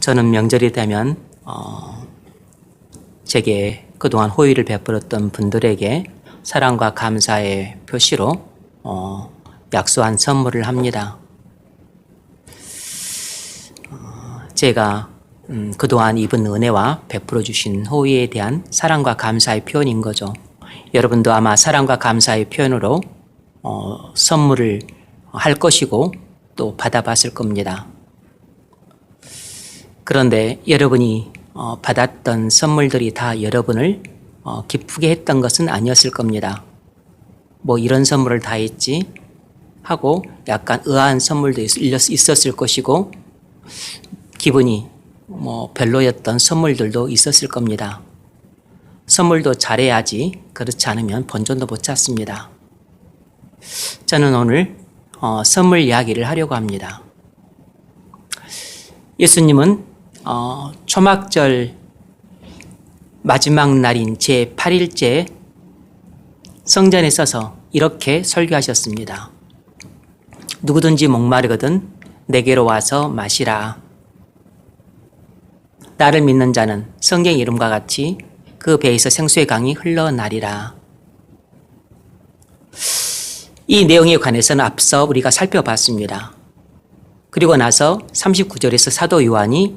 저는 명절이 되면 제게 그동안 호의를 베풀었던 분들에게 사랑과 감사의 표시로 약소한 선물을 합니다. 제가 그동안 입은 은혜와 베풀어 주신 호의에 대한 사랑과 감사의 표현인 거죠. 여러분도 아마 사랑과 감사의 표현으로 선물을 할 것이고 또 받아봤을 겁니다. 그런데 여러분이 받았던 선물들이 다 여러분을 기쁘게 했던 것은 아니었을 겁니다. 뭐 이런 선물을 다 했지 하고 약간 의아한 선물도 있었을 것이고 기분이 별로였던 선물들도 있었을 겁니다. 선물도 잘해야지 그렇지 않으면 본전도 못 찾습니다. 저는 오늘 선물 이야기를 하려고 합니다. 예수님은 초막절 마지막 날인 제8일째 성전에 서서 이렇게 설교하셨습니다. 누구든지 목마르거든 내게로 와서 마시라. 나를 믿는 자는 성경 이름과 같이 그 배에서 생수의 강이 흘러나리라. 이 내용에 관해서는 앞서 우리가 살펴봤습니다. 그리고 나서 39절에서 사도 요한이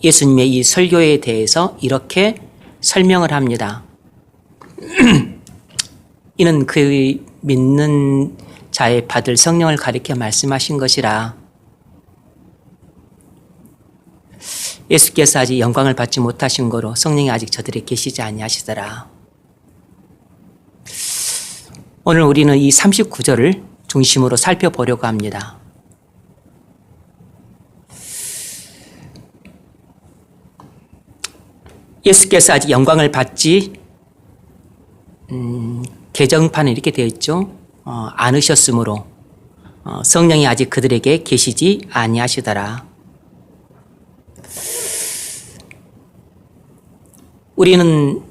예수님의 이 설교에 대해서 이렇게 설명을 합니다. 이는 그 믿는 자의 받을 성령을 가리켜 말씀하신 것이라. 예수께서 아직 영광을 받지 못하신 거로 성령이 아직 저들에 계시지 아니하시더라. 오늘 우리는 이 39절을 중심으로 살펴보려고 합니다. 예수께서 아직 영광을 받지 개정판에 이렇게 되어 있죠. 않으셨으므로 성령이 아직 그들에게 계시지 아니하시더라. 우리는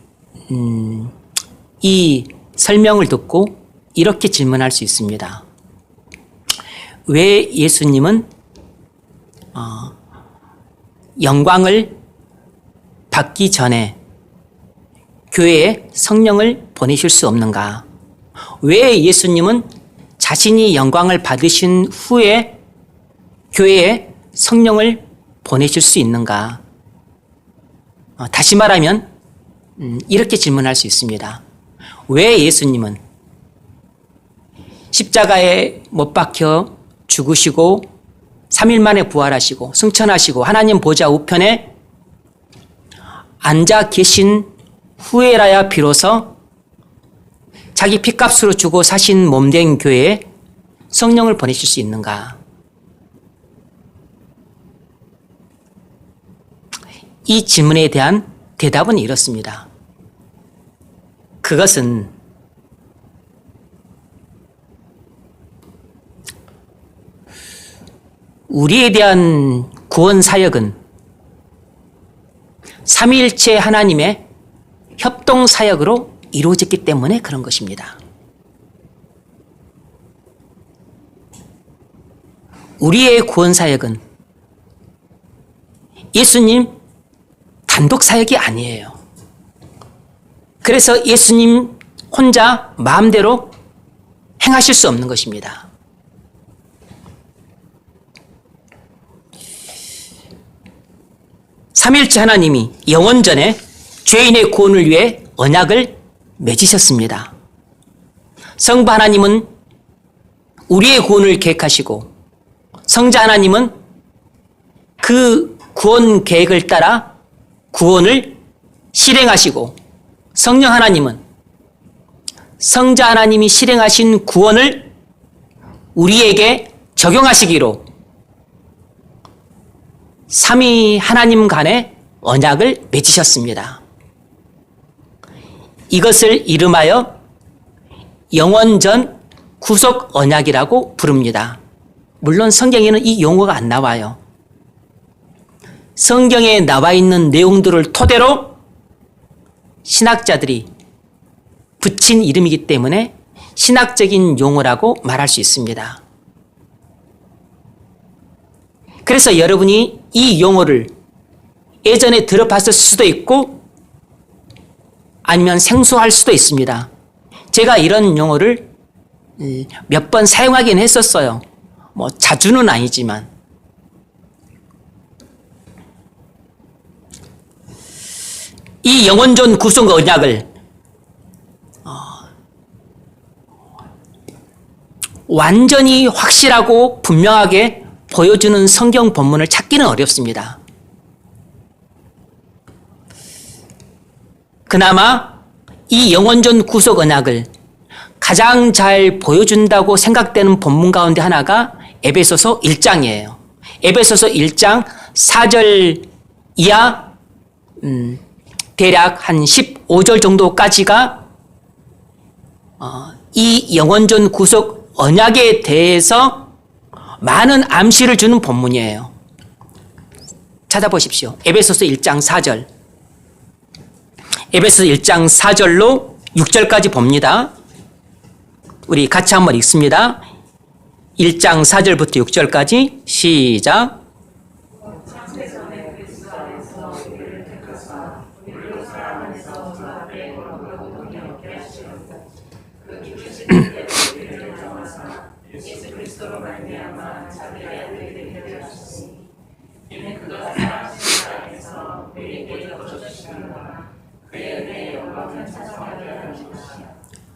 이 설명을 듣고 이렇게 질문할 수 있습니다. 왜 예수님은 영광을 받기 전에 교회에 성령을 보내실 수 없는가? 왜 예수님은 자신이 영광을 받으신 후에 교회에 성령을 보내실 수 있는가? 다시 말하면 이렇게 질문할 수 있습니다. 왜 예수님은 십자가에 못 박혀 죽으시고 3일 만에 부활하시고 승천하시고 하나님 보좌 우편에 앉아 계신 후에라야 비로소 자기 피값으로 주고 사신 몸된 교회에 성령을 보내실 수 있는가? 이 질문에 대한 대답은 이렇습니다. 그것은 우리에 대한 구원 사역은 삼위일체 하나님의 협동 사역으로 이루어졌기 때문에 그런 것입니다. 우리의 구원 사역은 예수님 단독 사역이 아니에요. 그래서 예수님 혼자 마음대로 행하실 수 없는 것입니다. 삼위일체 하나님이 영원전에 죄인의 구원을 위해 언약을 맺으셨습니다. 성부 하나님은 우리의 구원을 계획하시고 성자 하나님은 그 구원 계획을 따라 구원을 실행하시고 성령 하나님은 성자 하나님이 실행하신 구원을 우리에게 적용하시기로 삼위 하나님 간의 언약을 맺으셨습니다. 이것을 이름하여 영원전 구속 언약이라고 부릅니다. 물론 성경에는 이 용어가 안 나와요. 성경에 나와 있는 내용들을 토대로 신학자들이 붙인 이름이기 때문에 신학적인 용어라고 말할 수 있습니다. 그래서 여러분이 이 용어를 예전에 들어봤을 수도 있고 아니면 생소할 수도 있습니다. 제가 이런 용어를 몇 번 사용하긴 했었어요. 뭐 자주는 아니지만. 이 영원전 구속 언약을 완전히 확실하고 분명하게 보여주는 성경 본문을 찾기는 어렵습니다. 그나마 이 영원전 구속 언약을 가장 잘 보여준다고 생각되는 본문 가운데 하나가 에베소서 1장이에요. 에베소서 1장 4절 이하 대략 한 15절 정도까지가 이 영원전 구속 언약에 대해서 많은 암시를 주는 본문이에요. 찾아보십시오. 에베소서 1장 4절. 에베소서 1장 4절로 6절까지 봅니다. 우리 같이 한번 읽습니다. 1장 4절부터 6절까지 시작.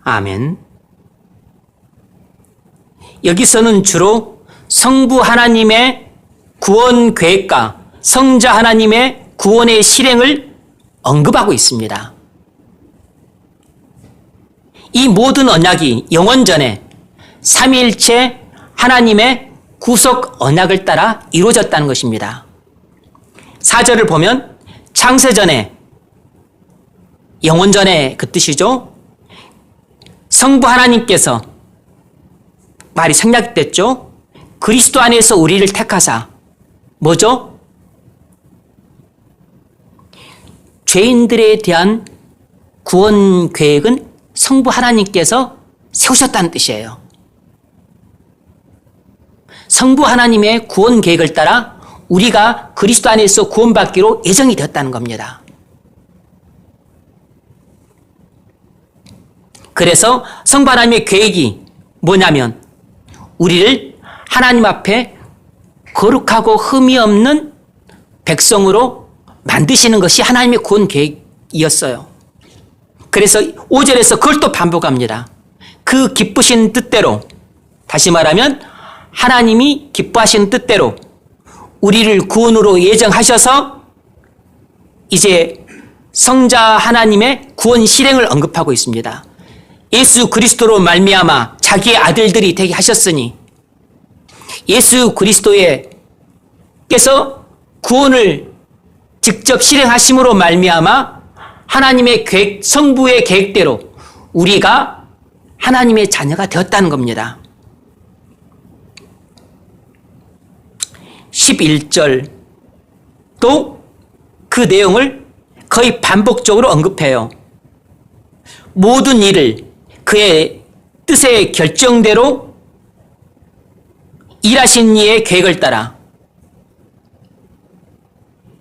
아멘. 여기서는 주로 성부 하나님의 구원 계획과 성자 하나님의 구원의 실행을 언급하고 있습니다. 이 모든 언약이 영원전에 삼위일체 하나님의 구속 언약을 따라 이루어졌다는 것입니다. 4절을 보면 창세전에 영원전에 그 뜻이죠. 성부 하나님께서 말이 생략됐죠. 그리스도 안에서 우리를 택하사 뭐죠? 죄인들에 대한 구원 계획은 성부 하나님께서 세우셨다는 뜻이에요. 성부 하나님의 구원 계획을 따라 우리가 그리스도 안에서 구원받기로 예정이 되었다는 겁니다. 그래서 성부 하나님의 계획이 뭐냐면 우리를 하나님 앞에 거룩하고 흠이 없는 백성으로 만드시는 것이 하나님의 구원 계획이었어요. 그래서 5절에서 그걸 또 반복합니다. 그 기쁘신 뜻대로, 다시 말하면 하나님이 기뻐하시는 뜻대로 우리를 구원으로 예정하셔서 이제 성자 하나님의 구원 실행을 언급하고 있습니다. 예수 그리스도로 말미암아 자기의 아들들이 되게 하셨으니 예수 그리스도께서 구원을 직접 실행하심으로 말미암아 하나님의 계획, 성부의 계획대로 우리가 하나님의 자녀가 되었다는 겁니다. 11절도 그 내용을 거의 반복적으로 언급해요. 모든 일을 그의 뜻의 결정대로 일하신 이의 계획을 따라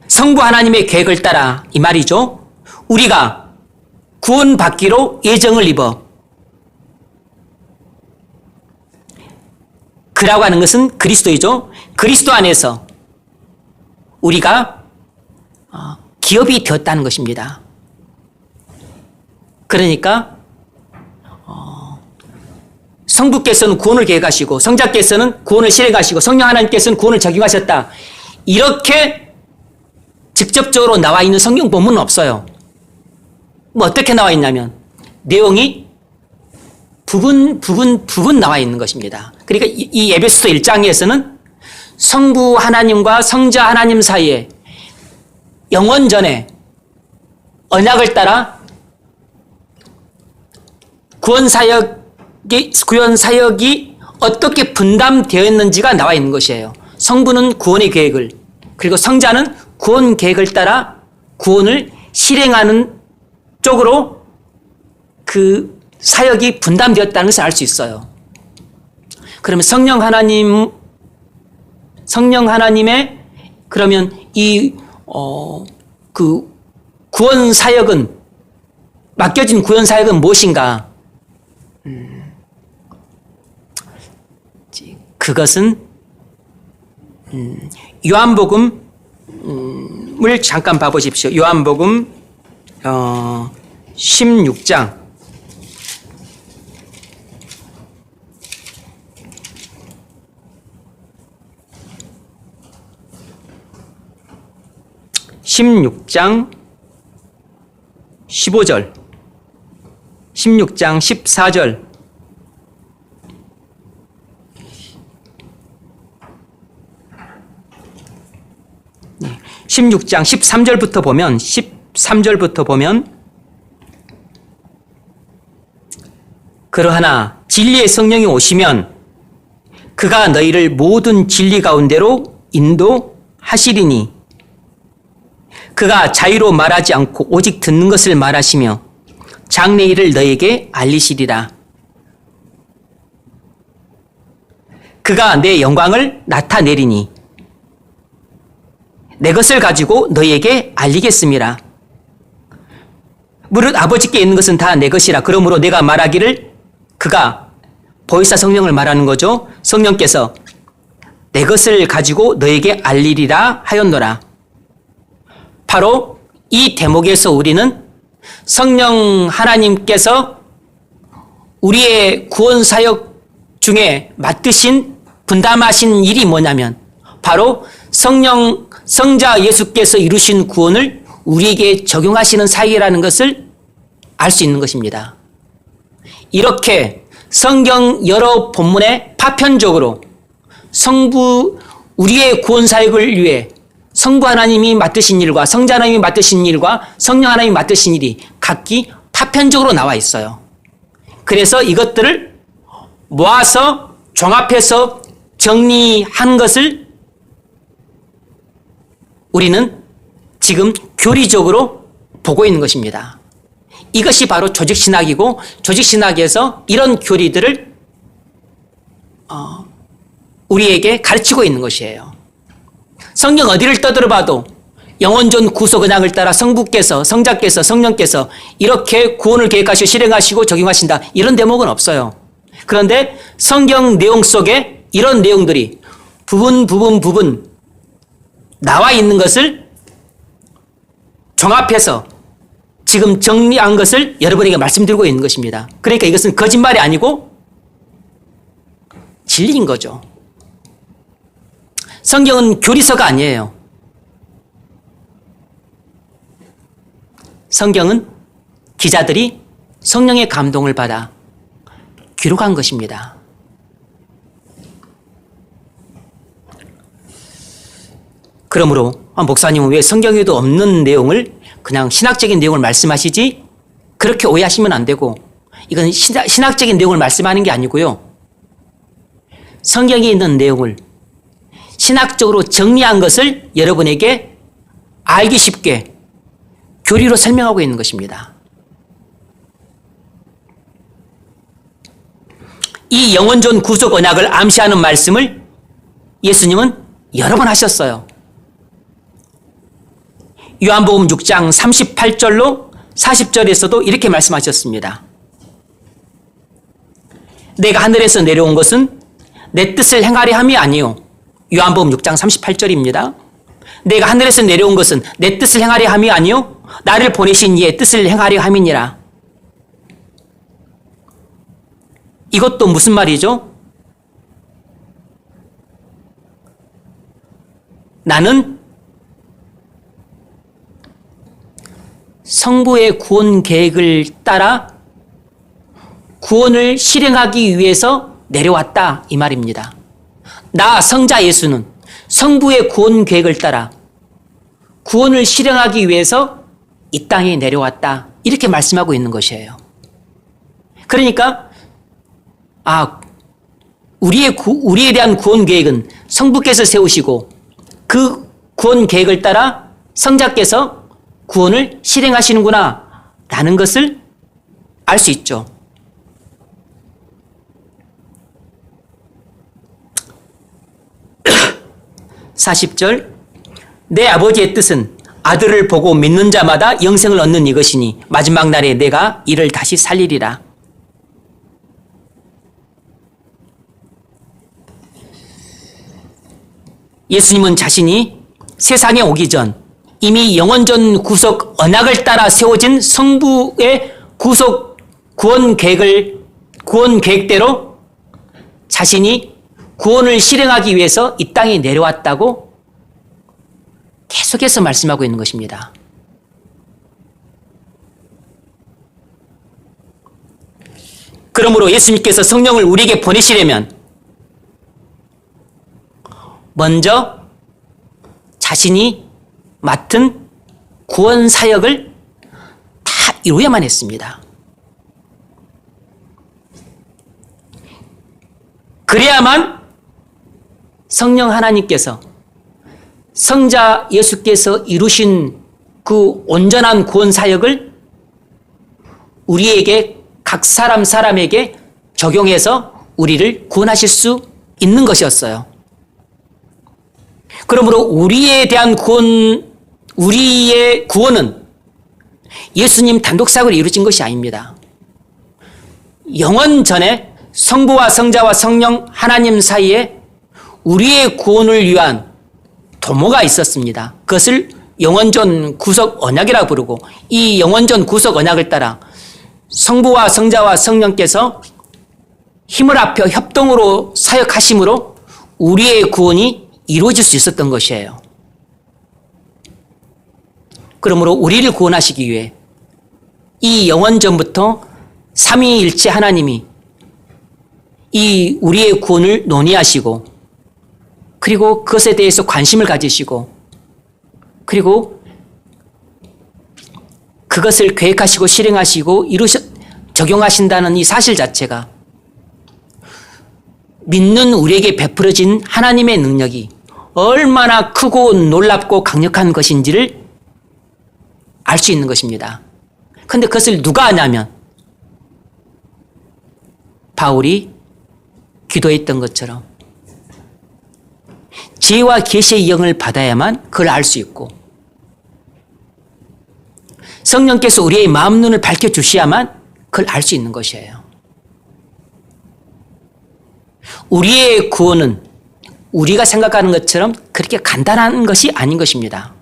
성부 하나님의 계획을 따라 이 말이죠. 우리가 구원받기로 예정을 입어 그라고 하는 것은 그리스도이죠. 그리스도 안에서 우리가 기업이 되었다는 것입니다. 그러니까 성부께서는 구원을 계획하시고 성자께서는 구원을 실행하시고 성령 하나님께서는 구원을 적용하셨다. 이렇게 직접적으로 나와 있는 성경 본문은 없어요. 뭐 어떻게 나와 있냐면 내용이 부분 나와 있는 것입니다. 그러니까 이 에베소서 1장에서는 성부 하나님과 성자 하나님 사이에 영원전에 언약을 따라 구원 사역이 어떻게 분담되어 있는지가 나와 있는 것이에요. 성부는 구원의 계획을, 그리고 성자는 구원 계획을 따라 구원을 실행하는 쪽으로 그 사역이 분담되었다는 것을 알 수 있어요. 그러면 성령 하나님 성령 하나님의 그러면 그 구원 사역은 맡겨진 구원 사역은 무엇인가? 그것은 요한복음을 잠깐 봐보십시오. 요한복음 16장 15절 16장 14절 16장 13절부터 보면 그러하나 진리의 성령이 오시면 그가 너희를 모든 진리 가운데로 인도하시리니 그가 자유로 말하지 않고 오직 듣는 것을 말하시며 장래 일을 너희에게 알리시리라. 그가 내 영광을 나타내리니 내 것을 가지고 너희에게 알리겠음이라. 무릇 아버지께 있는 것은 다 내 것이라. 그러므로 내가 말하기를 그가 보혜사 성령을 말하는 거죠. 성령께서 내 것을 가지고 너희에게 알리리라 하였노라. 바로 이 대목에서 우리는 성령 하나님께서 우리의 구원 사역 중에 맡으신 분담하신 일이 뭐냐면 바로 성자 예수께서 이루신 구원을 우리에게 적용하시는 사역이라는 것을 알 수 있는 것입니다. 이렇게 성경 여러 본문에 파편적으로 우리의 구원 사역을 위해 성부 하나님이 맡으신 일과 성자 하나님이 맡으신 일과 성령 하나님이 맡으신 일이 각기 파편적으로 나와 있어요. 그래서 이것들을 모아서 종합해서 정리한 것을 우리는 지금 교리적으로 보고 있는 것입니다. 이것이 바로 조직신학이고 조직신학에서 이런 교리들을 우리에게 가르치고 있는 것이에요. 성경 어디를 떠들어봐도 영원전 구속 언약을 따라 성부께서 성자께서 성령께서 이렇게 구원을 계획하시고 실행하시고 적용하신다 이런 대목은 없어요. 그런데 성경 내용 속에 이런 내용들이 부분 나와 있는 것을 종합해서 지금 정리한 것을 여러분에게 말씀드리고 있는 것입니다. 그러니까 이것은 거짓말이 아니고 진리인 거죠. 성경은 교리서가 아니에요. 성경은 기자들이 성령의 감동을 받아 기록한 것입니다. 그러므로 목사님은 왜 성경에도 없는 내용을 그냥 신학적인 내용을 말씀하시지? 그렇게 오해하시면 안 되고 이건 신학적인 내용을 말씀하는 게 아니고요. 성경에 있는 내용을 신학적으로 정리한 것을 여러분에게 알기 쉽게 교리로 설명하고 있는 것입니다. 이 영원전 구속 언약을 암시하는 말씀을 예수님은 여러 번 하셨어요. 요한복음 6장 38절로 40절에서도 이렇게 말씀하셨습니다. 내가 하늘에서 내려온 것은 내 뜻을 행하려 함이 아니요. 요한복음 6장 38절입니다. 내가 하늘에서 내려온 것은 내 뜻을 행하려 함이 아니요. 나를 보내신 이의 뜻을 행하려 함이니라. 이것도 무슨 말이죠? 나는 성부의 구원 계획을 따라 구원을 실행하기 위해서 내려왔다 이 말입니다. 나 성자 예수는 성부의 구원 계획을 따라 구원을 실행하기 위해서 이 땅에 내려왔다 이렇게 말씀하고 있는 것이에요. 그러니까 우리에 대한 구원 계획은 성부께서 세우시고 그 구원 계획을 따라 성자께서 구원을 실행하시는구나 라는 것을 알 수 있죠. 40절 내 아버지의 뜻은 아들을 보고 믿는 자마다 영생을 얻는 이것이니 마지막 날에 내가 이를 다시 살리리라. 예수님은 자신이 세상에 오기 전 이미 영원전 구속 언약을 따라 세워진 성부의 구원 계획대로 자신이 구원을 실행하기 위해서 이 땅에 내려왔다고 계속해서 말씀하고 있는 것입니다. 그러므로 예수님께서 성령을 우리에게 보내시려면 먼저 자신이 맡은 구원 사역을 다 이루어야만 했습니다. 그래야만 성령 하나님께서 성자 예수께서 이루신 그 온전한 구원 사역을 우리에게 각 사람에게 적용해서 우리를 구원하실 수 있는 것이었어요. 그러므로 우리의 구원은 예수님 단독 사역으로 이루어진 것이 아닙니다. 영원 전에 성부와 성자와 성령 하나님 사이에 우리의 구원을 위한 도모가 있었습니다. 그것을 영원전 구속 언약이라고 부르고 이 영원전 구속 언약을 따라 성부와 성자와 성령께서 힘을 합혀 협동으로 사역하심으로 우리의 구원이 이루어질 수 있었던 것이에요. 그러므로 우리를 구원하시기 위해 이 영원전부터 삼위일체 하나님이 이 우리의 구원을 논의하시고 그리고 그것에 대해서 관심을 가지시고 그리고 그것을 계획하시고 실행하시고 적용하신다는 이 사실 자체가 믿는 우리에게 베풀어진 하나님의 능력이 얼마나 크고 놀랍고 강력한 것인지를 알 수 있는 것입니다. 그런데 그것을 누가 아냐면 바울이 기도했던 것처럼 지혜와 계시의 영을 받아야만 그걸 알 수 있고 성령께서 우리의 마음 눈을 밝혀주셔야만 그걸 알 수 있는 것이에요. 우리의 구원은 우리가 생각하는 것처럼 그렇게 간단한 것이 아닌 것입니다.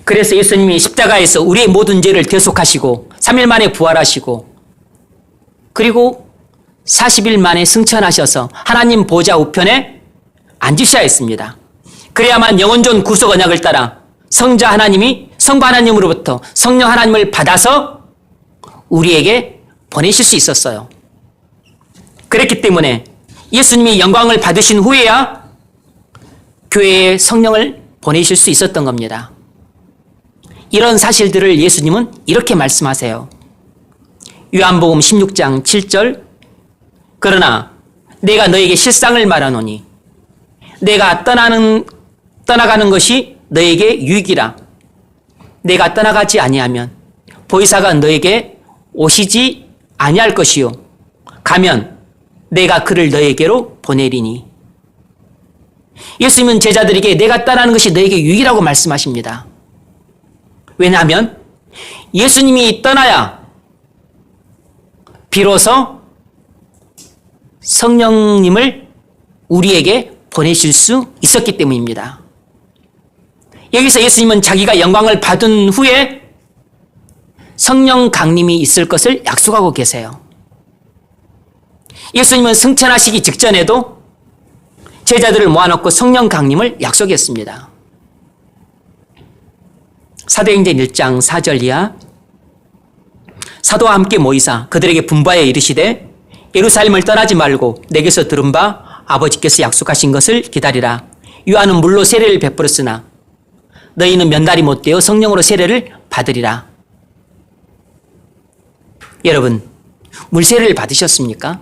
그래서 예수님이 십자가에서 우리의 모든 죄를 대속하시고 3일 만에 부활하시고 그리고 40일 만에 승천하셔서 하나님 보좌 우편에 앉으셔야 했습니다. 그래야만 영원전 구속 언약을 따라 성자 하나님이 성부 하나님으로부터 성령 하나님을 받아서 우리에게 보내실 수 있었어요. 그랬기 때문에 예수님이 영광을 받으신 후에야 교회에 성령을 보내실 수 있었던 겁니다. 이런 사실들을 예수님은 이렇게 말씀하세요. 요한복음 16장 7절 그러나 내가 너에게 실상을 말하노니 내가 떠나가는 것이 너에게 유익이라. 내가 떠나가지 아니하면 보혜사가 너에게 오시지 아니할 것이요 가면 내가 그를 너에게로 보내리니. 예수님은 제자들에게 내가 떠나는 것이 너에게 유익이라고 말씀하십니다. 왜냐하면 예수님이 떠나야 비로소 성령님을 우리에게 보내실 수 있었기 때문입니다. 여기서 예수님은 자기가 영광을 받은 후에 성령 강림이 있을 것을 약속하고 계세요. 예수님은 승천하시기 직전에도 제자들을 모아놓고 성령 강림을 약속했습니다. 사도행전 1장 4절 이하 사도와 함께 모이사 그들에게 분부하여 이르시되 예루살렘을 떠나지 말고 내게서 들은 바 아버지께서 약속하신 것을 기다리라. 요한은 물로 세례를 베풀었으나 너희는 몇 날이 못되어 성령으로 세례를 받으리라. 여러분, 물세례를 받으셨습니까?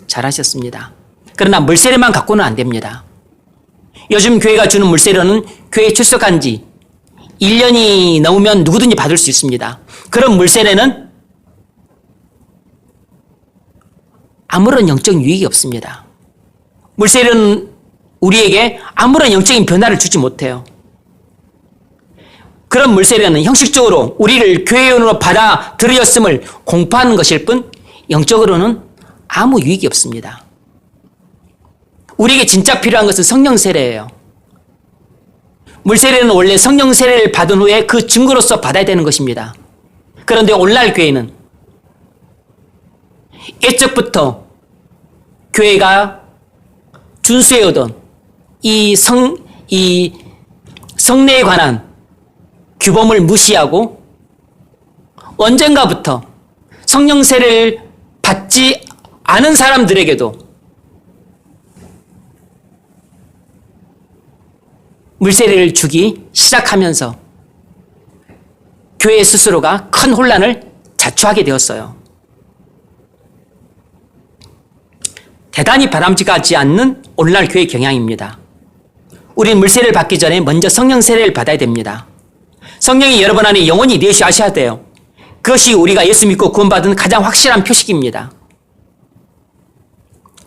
잘하셨습니다. 그러나 물세례만 갖고는 안 됩니다. 요즘 교회가 주는 물세례는 교회에 출석한 지 1년이 넘으면 누구든지 받을 수 있습니다. 그런 물세례는 아무런 영적 유익이 없습니다. 물세례는 우리에게 아무런 영적인 변화를 주지 못해요. 그런 물세례는 형식적으로 우리를 교회원으로 받아들였음을 공포하는 것일 뿐 영적으로는 아무 유익이 없습니다. 우리에게 진짜 필요한 것은 성령 세례예요. 물세례는 원래 성령 세례를 받은 후에 그 증거로서 받아야 되는 것입니다. 그런데 오늘날 교회는 예적부터 교회가 준수해오던 이 성례에 관한 규범을 무시하고 언젠가부터 성령 세례를 받지 않은 사람들에게도 물세례를 주기 시작하면서 교회 스스로가 큰 혼란을 자초하게 되었어요. 대단히 바람직하지 않는 오늘날 교회 경향입니다. 우리는 물세례를 받기 전에 먼저 성령 세례를 받아야 됩니다. 성령이 여러분 안에 영원히 내주하셔야 돼요. 그것이 우리가 예수 믿고 구원받은 가장 확실한 표식입니다.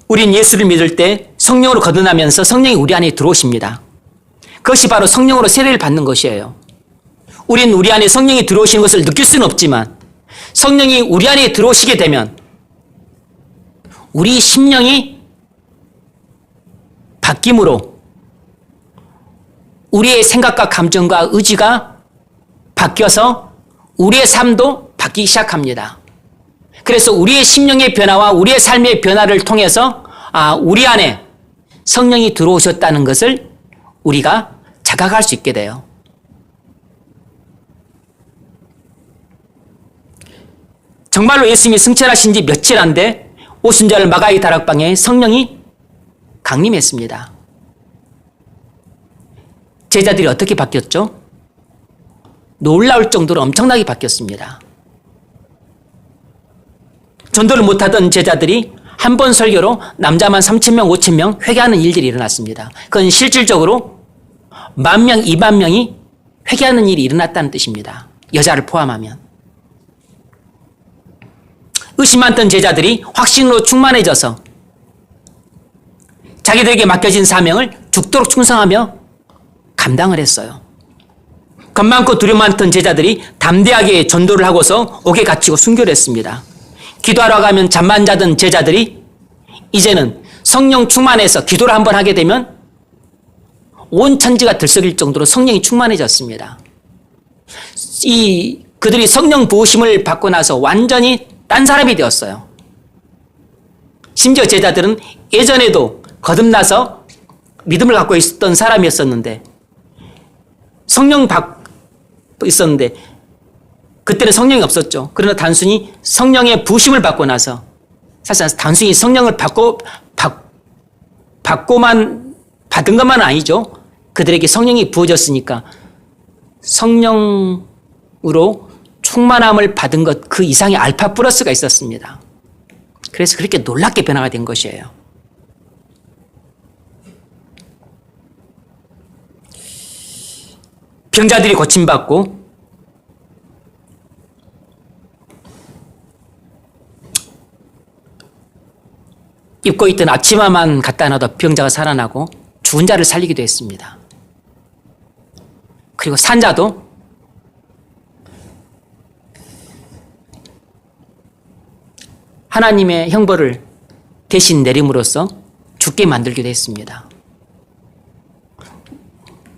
우린 예수를 믿을 때 성령으로 거듭나면서 성령이 우리 안에 들어오십니다. 그것이 바로 성령으로 세례를 받는 것이에요. 우린 우리 안에 성령이 들어오시는 것을 느낄 수는 없지만 성령이 우리 안에 들어오시게 되면 우리 심령이 바뀜으로 우리의 생각과 감정과 의지가 바뀌어서 우리의 삶도 바뀌기 시작합니다. 그래서 우리의 심령의 변화와 우리의 삶의 변화를 통해서 우리 안에 성령이 들어오셨다는 것을 우리가 자각할 수 있게 돼요. 정말로 예수님이 승천하신 지 며칠 안 돼 오순절 마가의 다락방에 성령이 강림했습니다. 제자들이 어떻게 바뀌었죠? 놀라울 정도로 엄청나게 바뀌었습니다. 전도를 못하던 제자들이 한 번 설교로 남자만 3,000명, 5,000명 회개하는 일들이 일어났습니다. 그건 실질적으로 10,000명, 20,000명이 회개하는 일이 일어났다는 뜻입니다. 여자를 포함하면. 의심 많던 제자들이 확신으로 충만해져서 자기들에게 맡겨진 사명을 죽도록 충성하며 감당을 했어요. 겁 많고 두려움 많던 제자들이 담대하게 전도를 하고서 옥에 갇히고 순교를 했습니다. 기도하러 가면 잠만 자던 제자들이 이제는 성령 충만해서 기도를 한번 하게 되면 온 천지가 들썩일 정도로 성령이 충만해졌습니다. 그들이 성령 부으심을 받고 나서 완전히 딴 사람이 되었어요. 심지어 제자들은 예전에도 거듭나서 믿음을 갖고 있었던 사람이었었는데 성령 있었는데 그때는 성령이 없었죠. 그러나 단순히 성령의 부으심을 받고 나서 사실 단순히 성령을 받고만 받은 것만은 아니죠. 그들에게 성령이 부어졌으니까 성령으로 충만함을 받은 것 그 이상의 알파 플러스가 있었습니다. 그래서 그렇게 놀랍게 변화가 된 것이에요. 병자들이 고침받고 입고 있던 앞치마만 갖다 놔도 병자가 살아나고 죽은 자를 살리기도 했습니다. 그리고 산자도 하나님의 형벌을 대신 내림으로써 죽게 만들기도 했습니다.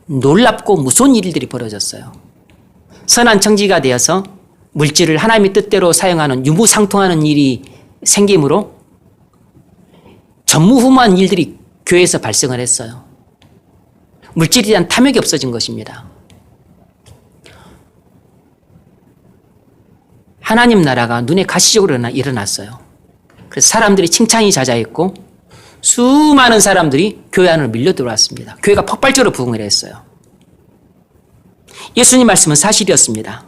놀랍고 무서운 일들이 벌어졌어요. 선한 청지가 되어서 물질을 하나님의 뜻대로 사용하는 유무상통하는 일이 생기므로 전무후무한 일들이 교회에서 발생을 했어요. 물질에 대한 탐욕이 없어진 것입니다. 하나님 나라가 눈에 가시적으로 일어났어요. 그래서 사람들이 칭찬이 자자했고 수많은 사람들이 교회 안으로 밀려 들어왔습니다. 교회가 폭발적으로 부흥을 했어요. 예수님 말씀은 사실이었습니다.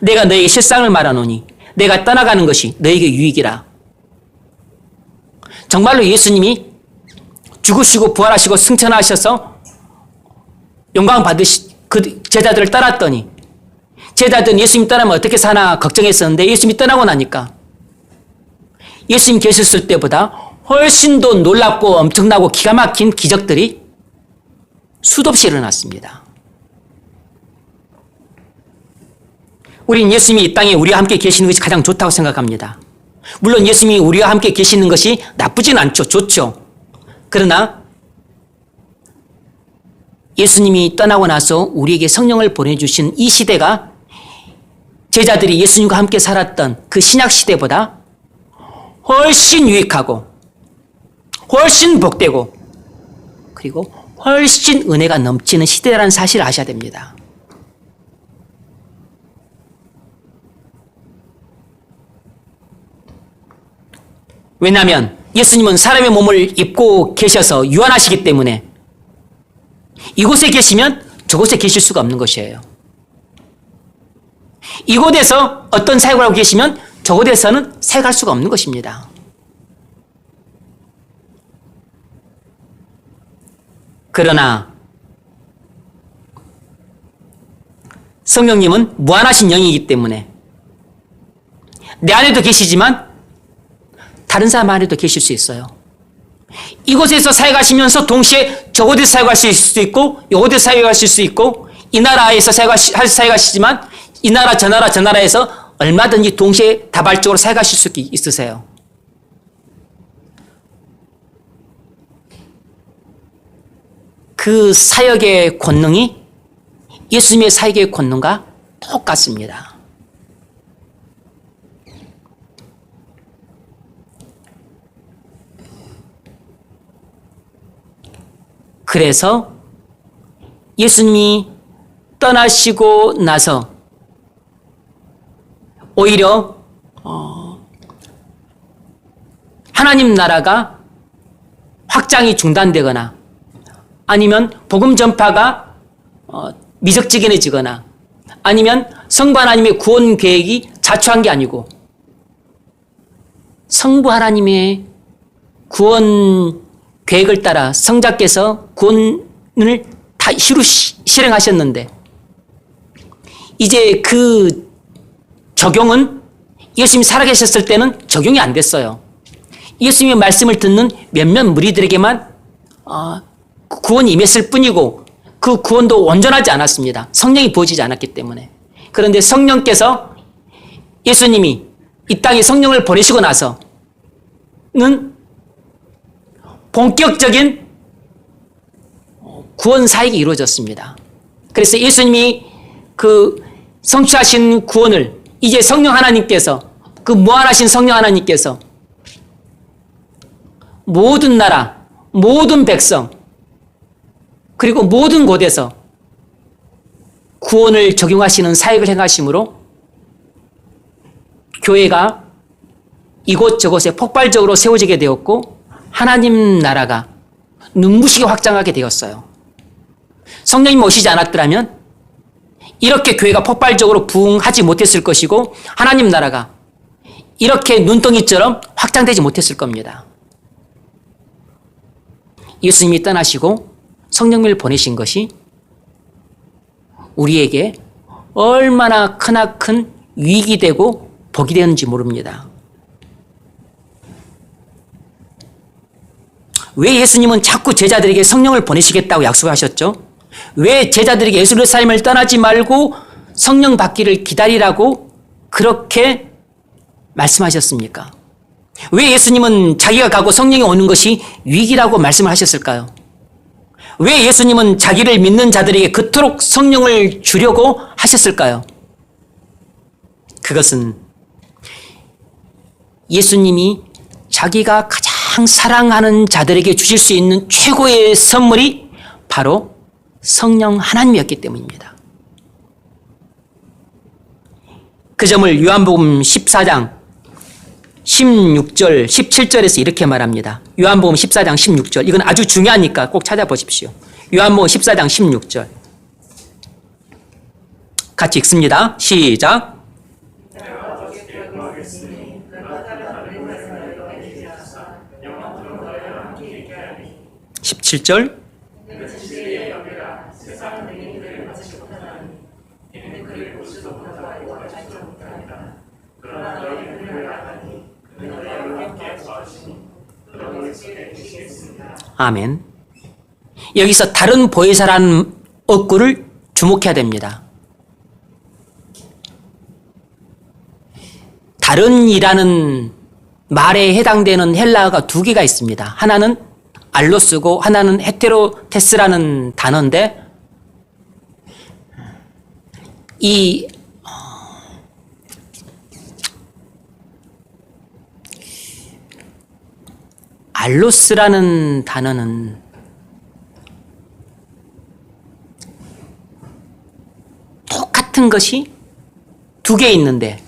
내가 너에게 실상을 말하노니 내가 떠나가는 것이 너에게 유익이라. 정말로 예수님이 죽으시고 부활하시고 승천하셔서 영광 그 제자들을 따랐더니 제자들은 예수님 떠나면 어떻게 사나 걱정했었는데 예수님이 떠나고 나니까 예수님 계셨을 때보다 훨씬 더 놀랍고 엄청나고 기가 막힌 기적들이 수도 없이 일어났습니다. 우린 예수님이 이 땅에 우리와 함께 계시는 것이 가장 좋다고 생각합니다. 물론 예수님이 우리와 함께 계시는 것이 나쁘진 않죠. 좋죠. 그러나 예수님이 떠나고 나서 우리에게 성령을 보내주신 이 시대가 제자들이 예수님과 함께 살았던 그 신약 시대보다 훨씬 유익하고 훨씬 복되고 그리고 훨씬 은혜가 넘치는 시대라는 사실을 아셔야 됩니다. 왜냐하면 예수님은 사람의 몸을 입고 계셔서 유한하시기 때문에 이곳에 계시면 저곳에 계실 수가 없는 것이에요. 이곳에서 어떤 사역을 하고 계시면 저곳에서는 사역할 수가 없는 것입니다. 그러나 성령님은 무한하신 영이기 때문에 내 안에도 계시지만 다른 사람 안에도 계실 수 있어요. 이곳에서 사역하시면서 동시에 저곳에서 사역하실 수도 있고 이곳에서 사역하실 수 있고 이 나라에서 사역하시지만 이 나라 저 나라에서 얼마든지 동시에 다발적으로 사역하실 수 있으세요. 그 사역의 권능이 예수님의 사역의 권능과 똑같습니다. 그래서 예수님이 떠나시고 나서 오히려 하나님 나라가 확장이 중단되거나 아니면 복음 전파가 미적지근해지거나 아니면 성부 하나님의 구원 계획이 자초한 게 아니고 성부 하나님의 구원 계획을 따라 성자께서 구원을 다 실행하셨는데 이제 그 적용은 예수님이 살아계셨을 때는 적용이 안 됐어요. 예수님의 말씀을 듣는 몇몇 무리들에게만 구원이 임했을 뿐이고 그 구원도 온전하지 않았습니다. 성령이 부어지지 않았기 때문에. 그런데 성령께서 예수님이 이 땅에 성령을 보내시고 나서는 본격적인 구원 사역이 이루어졌습니다. 그래서 예수님이 그 성취하신 구원을 이제 성령 하나님께서 그 무한하신 성령 하나님께서 모든 나라, 모든 백성 그리고 모든 곳에서 구원을 적용하시는 사역을 행하심으로 교회가 이곳저곳에 폭발적으로 세워지게 되었고 하나님 나라가 눈부시게 확장하게 되었어요. 성령님 오시지 않았더라면 이렇게 교회가 폭발적으로 부흥하지 못했을 것이고 하나님 나라가 이렇게 눈덩이처럼 확장되지 못했을 겁니다. 예수님이 떠나시고 성령님을 보내신 것이 우리에게 얼마나 크나큰 위익이 되고 복이 되는지 모릅니다. 왜 예수님은 자꾸 제자들에게 성령을 보내시겠다고 약속하셨죠? 왜 제자들에게 예루살렘을 떠나지 말고 성령 받기를 기다리라고 그렇게 말씀하셨습니까? 왜 예수님은 자기가 가고 성령이 오는 것이 위기라고 말씀을 하셨을까요? 왜 예수님은 자기를 믿는 자들에게 그토록 성령을 주려고 하셨을까요? 그것은 예수님이 자기가 가장 사랑하는 자들에게 주실 수 있는 최고의 선물이 바로 성령 하나님이었기 때문입니다. 그 점을 요한복음 14장 16절, 17절에서 이렇게 말합니다. 요한복음 14장 16절. 이건 아주 중요하니까 꼭 찾아보십시오. 요한복음 14장 16절. 같이 읽습니다. 시작. 17절. 아멘. 여기서 다른 보혜사라는 어구를 주목해야 됩니다. 다른이라는 말에 해당되는 헬라어가 두 개가 있습니다. 하나는 알로스고 하나는 헤테로테스라는 단어인데 이 알로스라는 단어는 똑같은 것이 두 개 있는데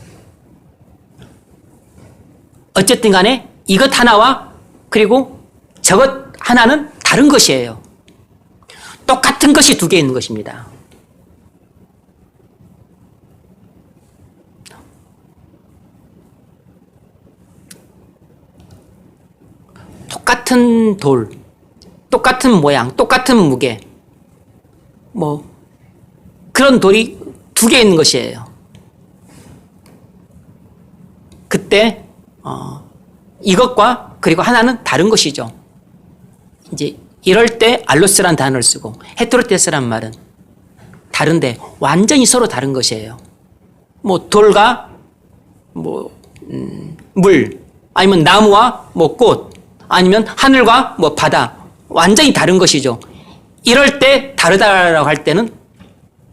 어쨌든 간에 이것 하나와 그리고 저것 하나는 다른 것이에요. 똑같은 것이 두 개 있는 것입니다. 똑같은 돌, 똑같은 모양, 똑같은 무게, 뭐 그런 돌이 두 개 있는 것이에요. 그때 이것과 그리고 하나는 다른 것이죠. 이제 이럴 때 알로스란 단어를 쓰고 헤테로테스란 말은 다른데 완전히 서로 다른 것이에요. 뭐 돌과 물 아니면 나무와 뭐 꽃 아니면 하늘과 뭐 바다 완전히 다른 것이죠. 이럴 때 다르다라고 할 때는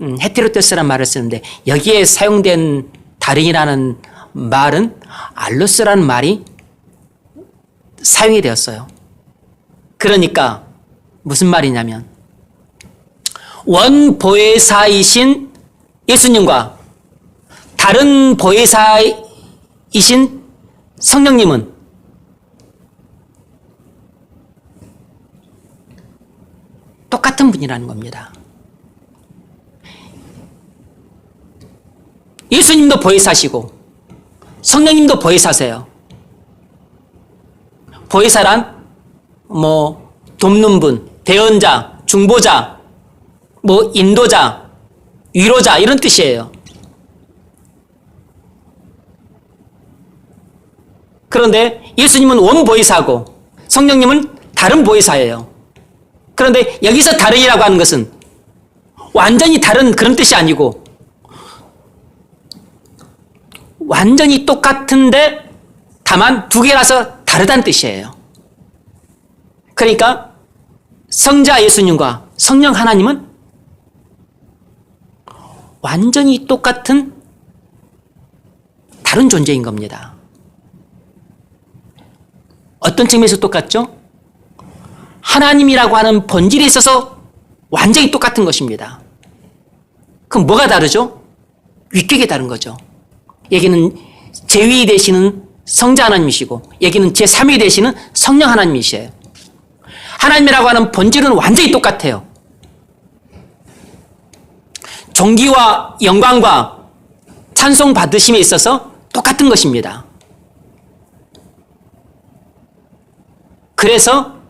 헤테로테스란 말을 쓰는데 여기에 사용된 다른이라는 말은 알로스라는 말이 사용이 되었어요. 그러니까 무슨 말이냐면 원 보혜사이신 예수님과 다른 보혜사이신 성령님은 똑같은 분이라는 겁니다. 예수님도 보혜사시고 성령님도 보혜사세요. 보혜사란 뭐 돕는 분, 대언자, 중보자, 뭐 인도자, 위로자 이런 뜻이에요. 그런데 예수님은 원보혜사고 성령님은 다른 보혜사예요. 그런데 여기서 다른이라고 하는 것은 완전히 다른 그런 뜻이 아니고 완전히 똑같은데 다만 두 개라서 다르다는 뜻이에요. 그러니까 성자 예수님과 성령 하나님은 완전히 똑같은 다른 존재인 겁니다. 어떤 측면에서 똑같죠? 하나님이라고 하는 본질에 있어서 완전히 똑같은 것입니다. 그럼 뭐가 다르죠? 위격이 다른 거죠. 여기는 제2위 되시는 성자 하나님이시고 여기는 제3위 되시는 성령 하나님이시에요. 하나님이라고 하는 본질은 완전히 똑같아요. 존귀와 영광과 찬송 받으심에 있어서 똑같은 것입니다. 그래서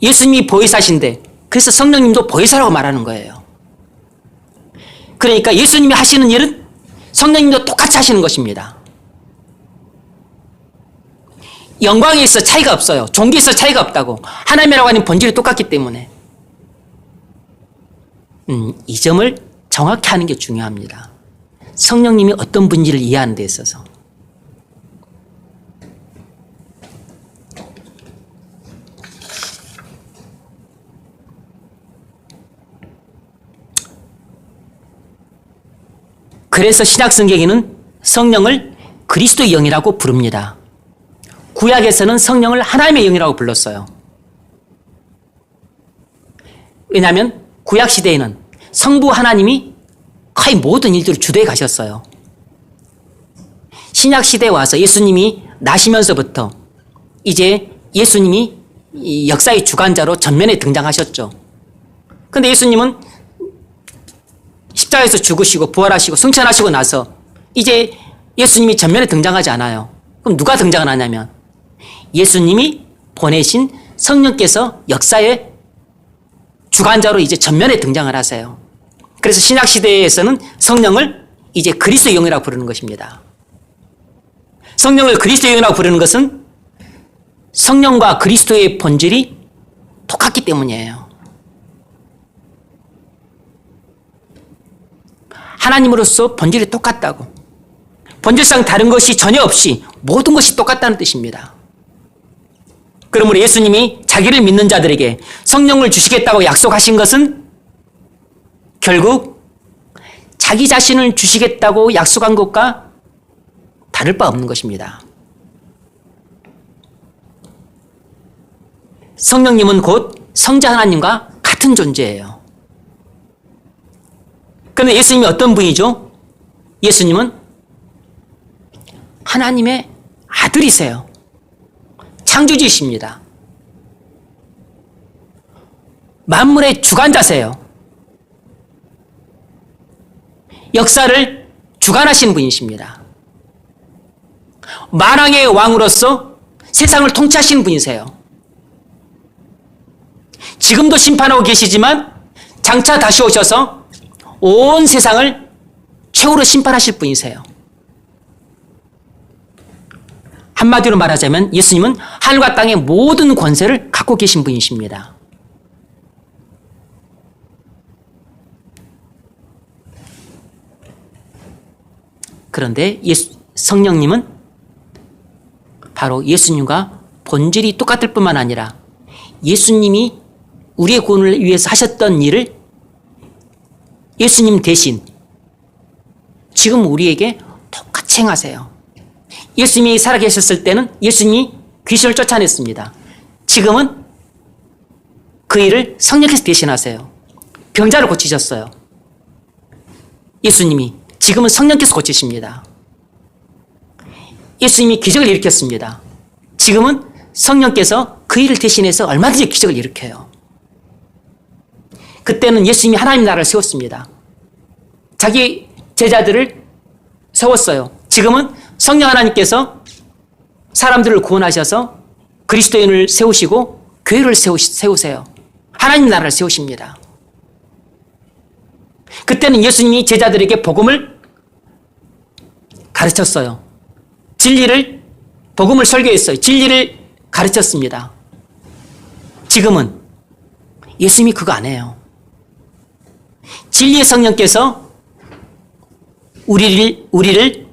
예수님이 보혜사신데 그래서 성령님도 보혜사라고 말하는 거예요. 그러니까 예수님이 하시는 일은 성령님도 똑같이 하시는 것입니다. 영광에 있어 차이가 없어요. 존귀에 있어 차이가 없다고. 하나님이라고 하는 본질이 똑같기 때문에 이 점을 정확히 하는 게 중요합니다. 성령님이 어떤 분인지를 이해하는 데 있어서. 그래서 신약 성경에는 성령을 그리스도의 영이라고 부릅니다. 구약에서는 성령을 하나님의 영이라고 불렀어요. 왜냐하면 구약 시대에는 성부 하나님이 거의 모든 일들을 주도해 가셨어요. 신약 시대에 와서 예수님이 나시면서부터 이제 예수님이 이 역사의 주관자로 전면에 등장하셨죠. 그런데 예수님은 십자가에서 죽으시고 부활하시고 승천하시고 나서 이제 예수님이 전면에 등장하지 않아요. 그럼 누가 등장을 하냐면 예수님이 보내신 성령께서 역사의 주관자로 이제 전면에 등장을 하세요. 그래서 신약 시대에서는 성령을 이제 그리스도의 영이라고 부르는 것입니다. 성령을 그리스도의 영이라고 부르는 것은 성령과 그리스도의 본질이 똑같기 때문이에요. 하나님으로서 본질이 똑같다고. 본질상 다른 것이 전혀 없이 모든 것이 똑같다는 뜻입니다. 그러므로 예수님이 자기를 믿는 자들에게 성령을 주시겠다고 약속하신 것은 결국 자기 자신을 주시겠다고 약속한 것과 다를 바 없는 것입니다. 성령님은 곧 성자 하나님과 같은 존재예요. 그런데 예수님이 어떤 분이죠? 예수님은 하나님의 아들이세요. 창조주이십니다. 만물의 주관자세요. 역사를 주관하시는 분이십니다. 만왕의 왕으로서 세상을 통치하시는 분이세요. 지금도 심판하고 계시지만 장차 다시 오셔서 온 세상을 최후로 심판하실 분이세요. 한마디로 말하자면 예수님은 하늘과 땅의 모든 권세를 갖고 계신 분이십니다. 그런데 성령님은 바로 예수님과 본질이 똑같을 뿐만 아니라 예수님이 우리의 구원을 위해서 하셨던 일을 예수님 대신 지금 우리에게 똑같이 행하세요. 예수님이 살아계셨을 때는 예수님이 귀신을 쫓아냈습니다. 지금은 그 일을 성령께서 대신하세요. 병자를 고치셨어요. 예수님이 지금은 성령께서 고치십니다. 예수님이 기적을 일으켰습니다. 지금은 성령께서 그 일을 대신해서 얼마든지 기적을 일으켜요. 그때는 예수님이 하나님 나라를 세웠습니다. 자기 제자들을 세웠어요. 지금은 성령 하나님께서 사람들을 구원하셔서 그리스도인을 세우시고 교회를 세우세요. 하나님 나라를 세우십니다. 그때는 예수님이 제자들에게 복음을 가르쳤어요. 복음을 설교했어요. 진리를 가르쳤습니다. 지금은 예수님이 그거 안 해요. 진리의 성령께서 우리를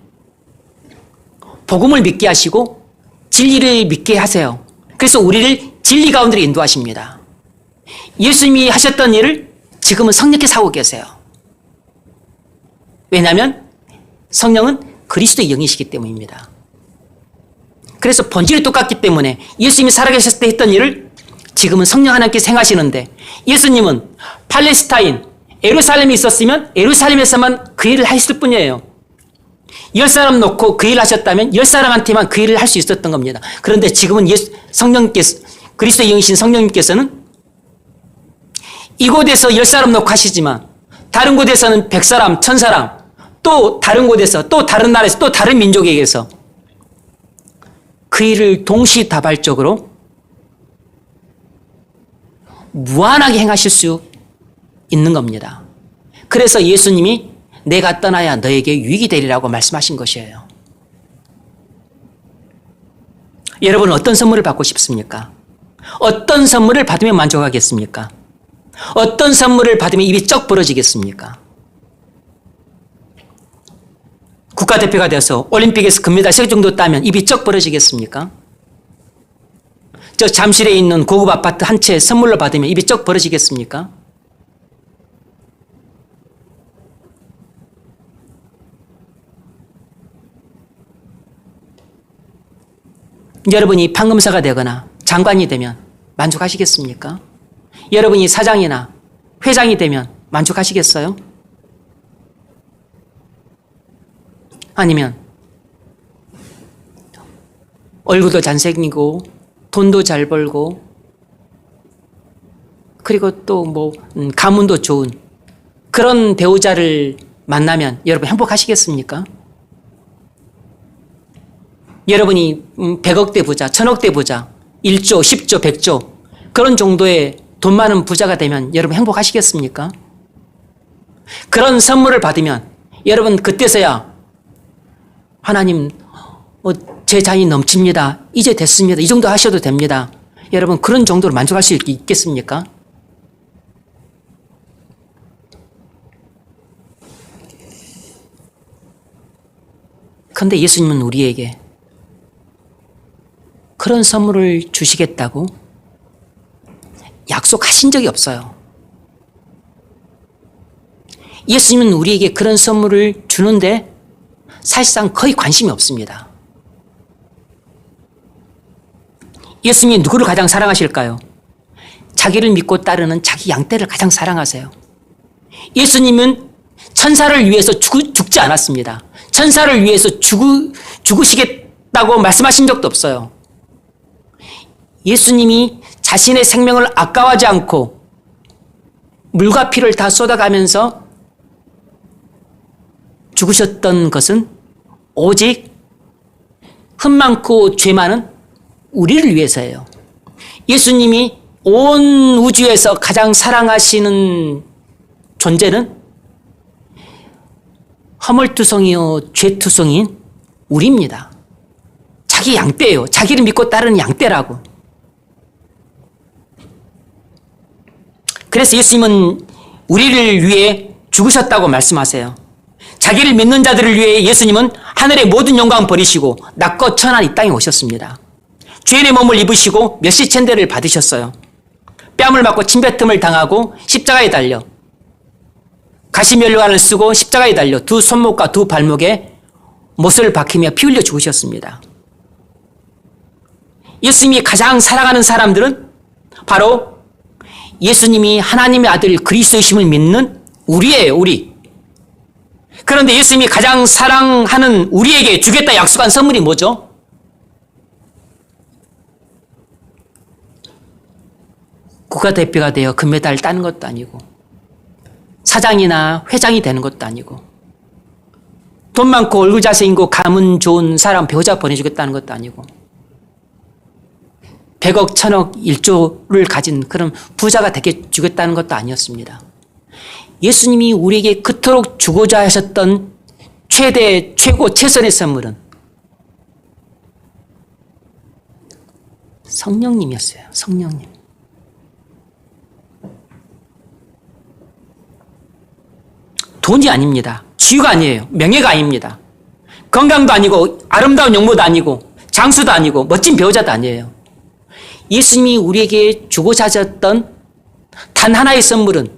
복음을 믿게 하시고 진리를 믿게 하세요. 그래서 우리를 진리 가운데로 인도하십니다. 예수님이 하셨던 일을 지금은 성령께서 하고 계세요. 왜냐하면 성령은 그리스도의 영이시기 때문입니다. 그래서 본질이 똑같기 때문에 예수님이 살아계셨을 때 했던 일을 지금은 성령 하나님께서 행하시는데 예수님은 팔레스타인, 예루살렘이 있었으면 예루살렘에서만 그 일을 하셨을 뿐이에요. 10사람 놓고 그 일을 하셨다면 10사람한테만 그 일을 할 수 있었던 겁니다. 그런데 지금은 성령께서, 그리스도의 영이신 성령님께서는 이곳에서 10사람 놓고 하시지만 다른 곳에서는 100사람, 1000사람, 또 다른 곳에서, 또 다른 나라에서, 또 다른 민족에게서 그 일을 동시다발적으로 무한하게 행하실 수 있는 겁니다. 그래서 예수님이 내가 떠나야 너에게 유익이 되리라고 말씀하신 것이에요. 여러분은 어떤 선물을 받고 싶습니까? 어떤 선물을 받으면 만족하겠습니까? 어떤 선물을 받으면 입이 쩍 벌어지겠습니까? 국가대표가 되어서 올림픽에서 금메달 3개 정도 따면 입이 쩍 벌어지겠습니까? 저 잠실에 있는 고급 아파트 한 채 선물로 받으면 입이 쩍 벌어지겠습니까? 여러분이 판검사가 되거나 장관이 되면 만족하시겠습니까? 여러분이 사장이나 회장이 되면 만족하시겠어요? 아니면 얼굴도 잘생기고 돈도 잘 벌고 그리고 또 가문도 좋은 그런 배우자를 만나면 여러분 행복하시겠습니까? 여러분이 100억대 부자, 1000억대 부자, 1조, 10조, 100조 그런 정도의 돈 많은 부자가 되면 여러분 행복하시겠습니까? 그런 선물을 받으면 여러분 그때서야 하나님 제 잔이 넘칩니다. 이제 됐습니다. 이 정도 하셔도 됩니다. 여러분, 그런 정도로 만족할 수 있겠습니까? 그런데 예수님은 우리에게 그런 선물을 주시겠다고 약속하신 적이 없어요. 예수님은 우리에게 그런 선물을 주는데 사실상 거의 관심이 없습니다. 예수님이 누구를 가장 사랑하실까요? 자기를 믿고 따르는 자기 양떼를 가장 사랑하세요. 예수님은 천사를 위해서 죽지 않았습니다. 천사를 위해서 죽으시겠다고 말씀하신 적도 없어요. 예수님이 자신의 생명을 아까워하지 않고 물과 피를 다 쏟아가면서 죽으셨던 것은 오직 흠 많고 죄 많은 우리를 위해서예요. 예수님이 온 우주에서 가장 사랑하시는 존재는 허물투성이요 죄투성이인 우리입니다. 자기 양떼예요. 자기를 믿고 따르는 양떼라고. 그래서 예수님은 우리를 위해 죽으셨다고 말씀하세요. 자기를 믿는 자들을 위해 예수님은 하늘의 모든 영광 버리시고 낮고 천한 이 땅에 오셨습니다. 죄인의 몸을 입으시고 멸시천대를 받으셨어요. 뺨을 맞고 침뱉음을 당하고 십자가에 달려 가시면류관을 쓰고 십자가에 달려 두 손목과 두 발목에 못을 박히며 피 흘려 죽으셨습니다. 예수님이 가장 사랑하는 사람들은 바로 예수님이 하나님의 아들 그리스도이심을 믿는 우리예요. 우리. 그런데 예수님이 가장 사랑하는 우리에게 주겠다 약속한 선물이 뭐죠? 국가대표가 되어 금메달을 따는 것도 아니고 사장이나 회장이 되는 것도 아니고 돈 많고 얼굴 잘생기고 가문 좋은 사람 배우자 보내주겠다는 것도 아니고 100억, 1000억, 1조를 가진 그런 부자가 되게 주겠다는 것도 아니었습니다. 예수님이 우리에게 그토록 주고자 하셨던 최대, 최고, 최선의 선물은 성령님이었어요. 성령님. 돈이 아닙니다. 지유가 아니에요. 명예가 아닙니다. 건강도 아니고 아름다운 용모도 아니고 장수도 아니고 멋진 배우자도 아니에요. 예수님이 우리에게 주고자 하셨던 단 하나의 선물은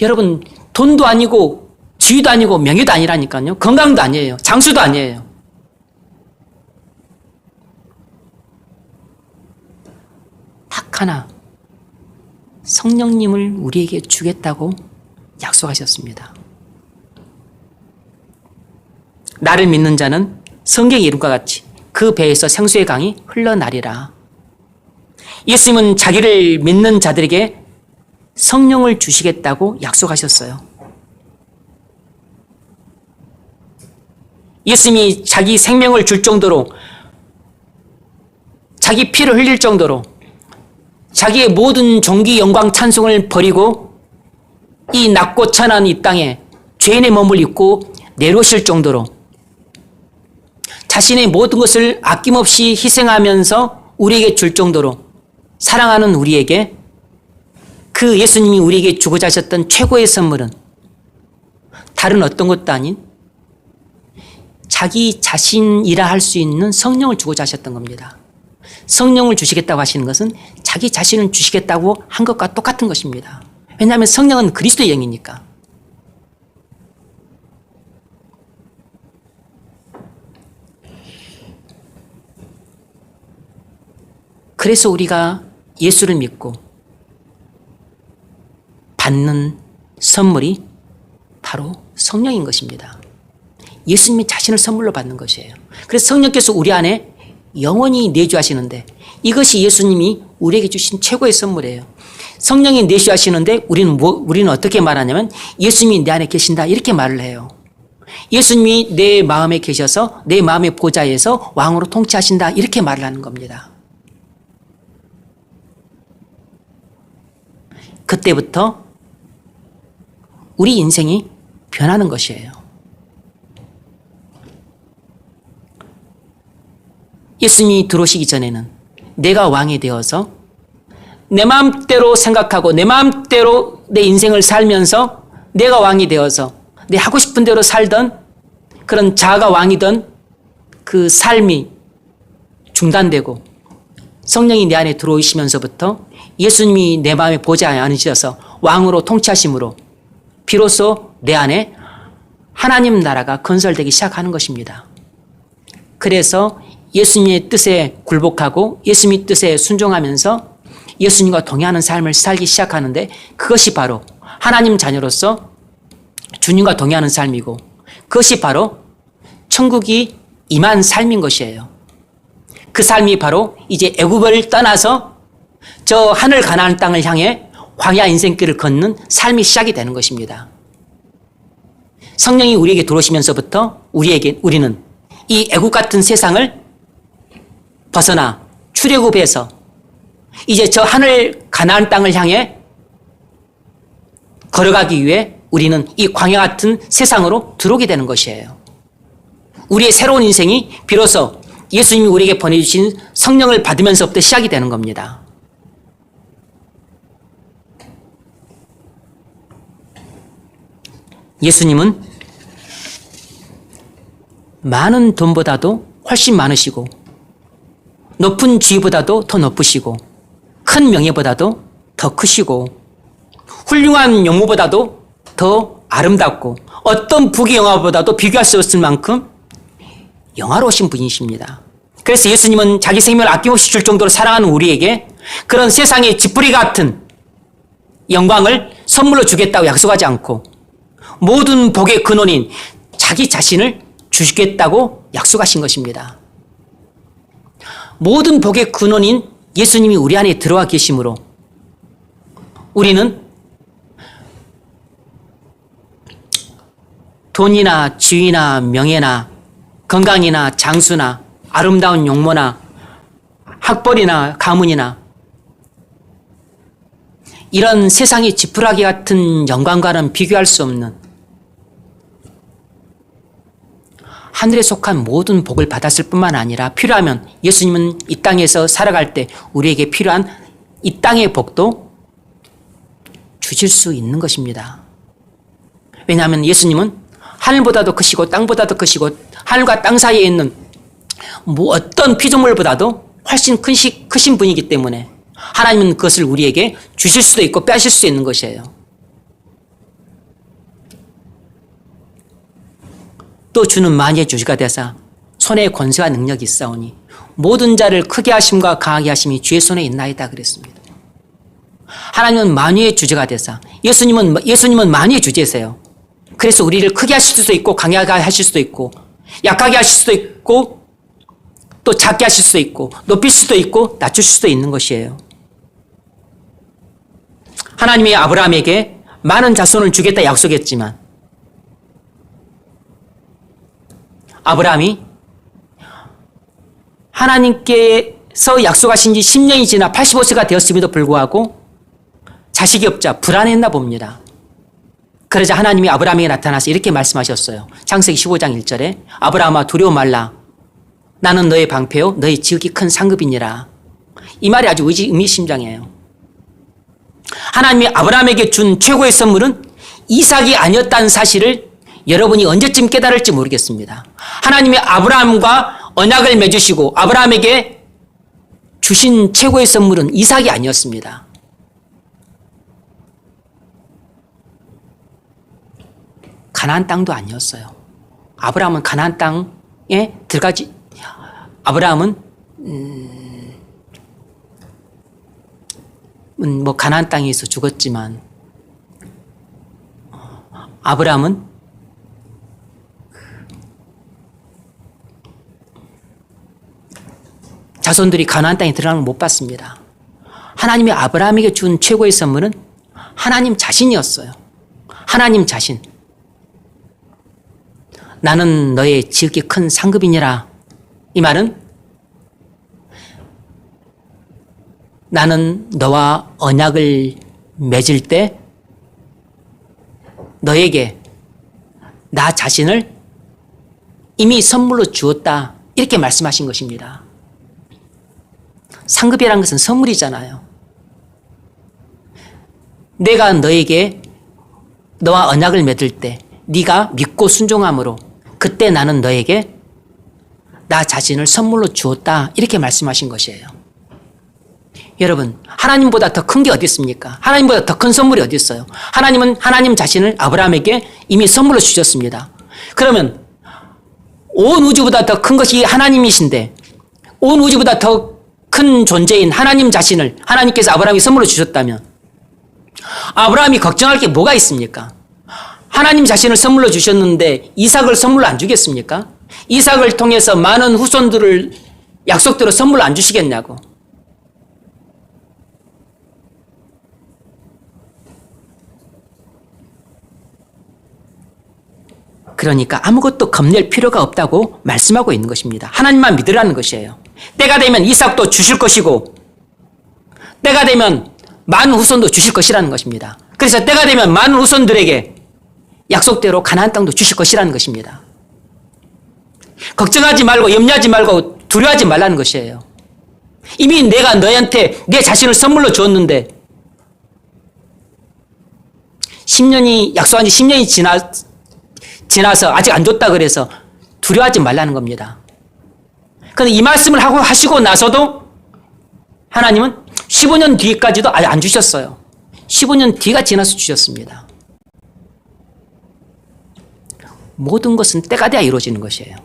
여러분 돈도 아니고 지위도 아니고 명예도 아니라니까요. 건강도 아니에요. 장수도 아니에요. 딱 하나 성령님을 우리에게 주겠다고 약속하셨습니다. 나를 믿는 자는 성경의 이름과 같이 그 배에서 생수의 강이 흘러나리라. 예수님은 자기를 믿는 자들에게 성령을 주시겠다고 약속하셨어요. 예수님이 자기 생명을 줄 정도로 자기 피를 흘릴 정도로 자기의 모든 존귀 영광 찬송을 버리고 이 낮고 천한 이 땅에 죄인의 몸을 입고 내려오실 정도로 자신의 모든 것을 아낌없이 희생하면서 우리에게 줄 정도로 사랑하는 우리에게 그 예수님이 우리에게 주고자 하셨던 최고의 선물은 다른 어떤 것도 아닌 자기 자신이라 할 수 있는 성령을 주고자 하셨던 겁니다. 성령을 주시겠다고 하시는 것은 자기 자신을 주시겠다고 한 것과 똑같은 것입니다. 왜냐하면 성령은 그리스도의 영이니까. 그래서 우리가 예수를 믿고 받는 선물이 바로 성령인 것입니다. 예수님이 자신을 선물로 받는 것이에요. 그래서 성령께서 우리 안에 영원히 내주하시는데 이것이 예수님이 우리에게 주신 최고의 선물이에요. 성령이 내주하시는데 우리는 어떻게 말하냐면 예수님이 내 안에 계신다 이렇게 말을 해요. 예수님이 내 마음에 계셔서 내 마음의 보좌에서 왕으로 통치하신다 이렇게 말을 하는 겁니다. 그때부터 우리 인생이 변하는 것이에요. 예수님이 들어오시기 전에는 내가 왕이 되어서 내 마음대로 생각하고 내 마음대로 내 인생을 살면서 내가 왕이 되어서 내 하고 싶은 대로 살던 그런 자아가 왕이던 그 삶이 중단되고 성령이 내 안에 들어오시면서부터 예수님이 내 마음에 보지 않으셔서 왕으로 통치하심으로 비로소 내 안에 하나님 나라가 건설되기 시작하는 것입니다. 그래서 예수님의 뜻에 굴복하고 예수님의 뜻에 순종하면서 예수님과 동의하는 삶을 살기 시작하는데 그것이 바로 하나님 자녀로서 주님과 동의하는 삶이고 그것이 바로 천국이 임한 삶인 것이에요. 그 삶이 바로 이제 애굽을 떠나서 저 하늘 가나안 땅을 향해 광야 인생길을 걷는 삶이 시작이 되는 것입니다. 성령이 우리에게 들어오시면서부터 우리는 이 애굽 같은 세상을 벗어나 출애굽해서 이제 저 하늘 가나안 땅을 향해 걸어가기 위해 우리는 이 광야 같은 세상으로 들어오게 되는 것이에요. 우리의 새로운 인생이 비로소 예수님이 우리에게 보내주신 성령을 받으면서부터 시작이 되는 겁니다. 예수님은 많은 돈보다도 훨씬 많으시고 높은 지위보다도 더 높으시고 큰 명예보다도 더 크시고 훌륭한 용모보다도 더 아름답고 어떤 부귀 영화보다도 비교할 수 없을 만큼 영화로우신 분이십니다. 그래서 예수님은 자기 생명을 아낌없이 줄 정도로 사랑하는 우리에게 그런 세상의 지푸리 같은 영광을 선물로 주겠다고 약속하지 않고 모든 복의 근원인 자기 자신을 주시겠다고 약속하신 것입니다. 모든 복의 근원인 예수님이 우리 안에 들어와 계심으로 우리는 돈이나 지위나 명예나 건강이나 장수나 아름다운 용모나 학벌이나 가문이나 이런 세상의 지푸라기 같은 영광과는 비교할 수 없는 하늘에 속한 모든 복을 받았을 뿐만 아니라 필요하면 예수님은 이 땅에서 살아갈 때 우리에게 필요한 이 땅의 복도 주실 수 있는 것입니다. 왜냐하면 예수님은 하늘보다도 크시고 땅보다도 크시고 하늘과 땅 사이에 있는 어떤 피조물보다도 훨씬 크신 분이기 때문에 하나님은 그것을 우리에게 주실 수도 있고 빼실 수도 있는 것이에요. 또 주는 만유의 주가 되사 손에 권세와 능력이 있사오니 모든 자를 크게 하심과 강하게 하심이 주의 손에 있나이다 그랬습니다. 하나님은 만유의 주제가 되사 예수님은 만유의 주제세요. 그래서 우리를 크게 하실 수도 있고 강하게 하실 수도 있고 약하게 하실 수도 있고 또 작게 하실 수도 있고 높일 수도 있고 낮출 수도 있는 것이에요. 하나님이 아브라함에게 많은 자손을 주겠다 약속했지만 아브라함이 하나님께서 약속하신 지 10년이 지나 85세가 되었음에도 불구하고 자식이 없자 불안했나 봅니다. 그러자 하나님이 아브라함에게 나타나서 이렇게 말씀하셨어요. 창세기 15장 1절에 아브라함아 두려워 말라. 나는 너의 방패요 너의 지극히 큰 상급이니라. 이 말이 아주 의미심장해요. 하나님이 아브라함에게 준 최고의 선물은 이삭이 아니었다는 사실을 여러분이 언제쯤 깨달을지 모르겠습니다. 하나님이 아브라함과 언약을 맺으시고 아브라함에게 주신 최고의 선물은 이삭이 아니었습니다. 가나안 땅도 아니었어요. 아브라함은 가나안 땅에 들어가지 아브라함은 뭐 가나안 땅에서 죽었지만 아브라함은 자손들이 가나안 땅에 들어가는 걸 못 봤습니다. 하나님이 아브라함에게 준 최고의 선물은 하나님 자신이었어요. 하나님 자신. 나는 너의 지극히 큰 상급이니라. 이 말은 나는 너와 언약을 맺을 때 너에게 나 자신을 이미 선물로 주었다. 이렇게 말씀하신 것입니다. 상급이라는 것은 선물이잖아요. 내가 너에게 너와 언약을 맺을 때 네가 믿고 순종함으로 그때 나는 너에게 나 자신을 선물로 주었다. 이렇게 말씀하신 것이에요. 여러분, 하나님보다 더 큰 게 어디 있습니까? 하나님보다 더 큰 선물이 어디 있어요? 하나님은 하나님 자신을 아브라함에게 이미 선물로 주셨습니다. 그러면 온 우주보다 더 큰 것이 하나님이신데 온 우주보다 더 큰 존재인 하나님 자신을 하나님께서 아브라함에게 선물로 주셨다면 아브라함이 걱정할 게 뭐가 있습니까? 하나님 자신을 선물로 주셨는데 이삭을 선물로 안 주겠습니까? 이삭을 통해서 많은 후손들을 약속대로 선물로 안 주시겠냐고. 그러니까 아무것도 겁낼 필요가 없다고 말씀하고 있는 것입니다. 하나님만 믿으라는 것이에요. 때가 되면 이삭도 주실 것이고 때가 되면 많은 후손도 주실 것이라는 것입니다. 그래서 때가 되면 많은 후손들에게 약속대로 가나안 땅도 주실 것이라는 것입니다. 걱정하지 말고 염려하지 말고 두려워하지 말라는 것이에요. 이미 내가 너희한테 내 자신을 선물로 주었는데 10년이 약속한 지 10년이 지나서 아직 안 줬다 그래서 두려워하지 말라는 겁니다. 그런데 이 말씀을 하시고 나서도 하나님은 15년 뒤까지도 아직 안 주셨어요. 15년 뒤가 지나서 주셨습니다. 모든 것은 때가 돼야 이루어지는 것이에요.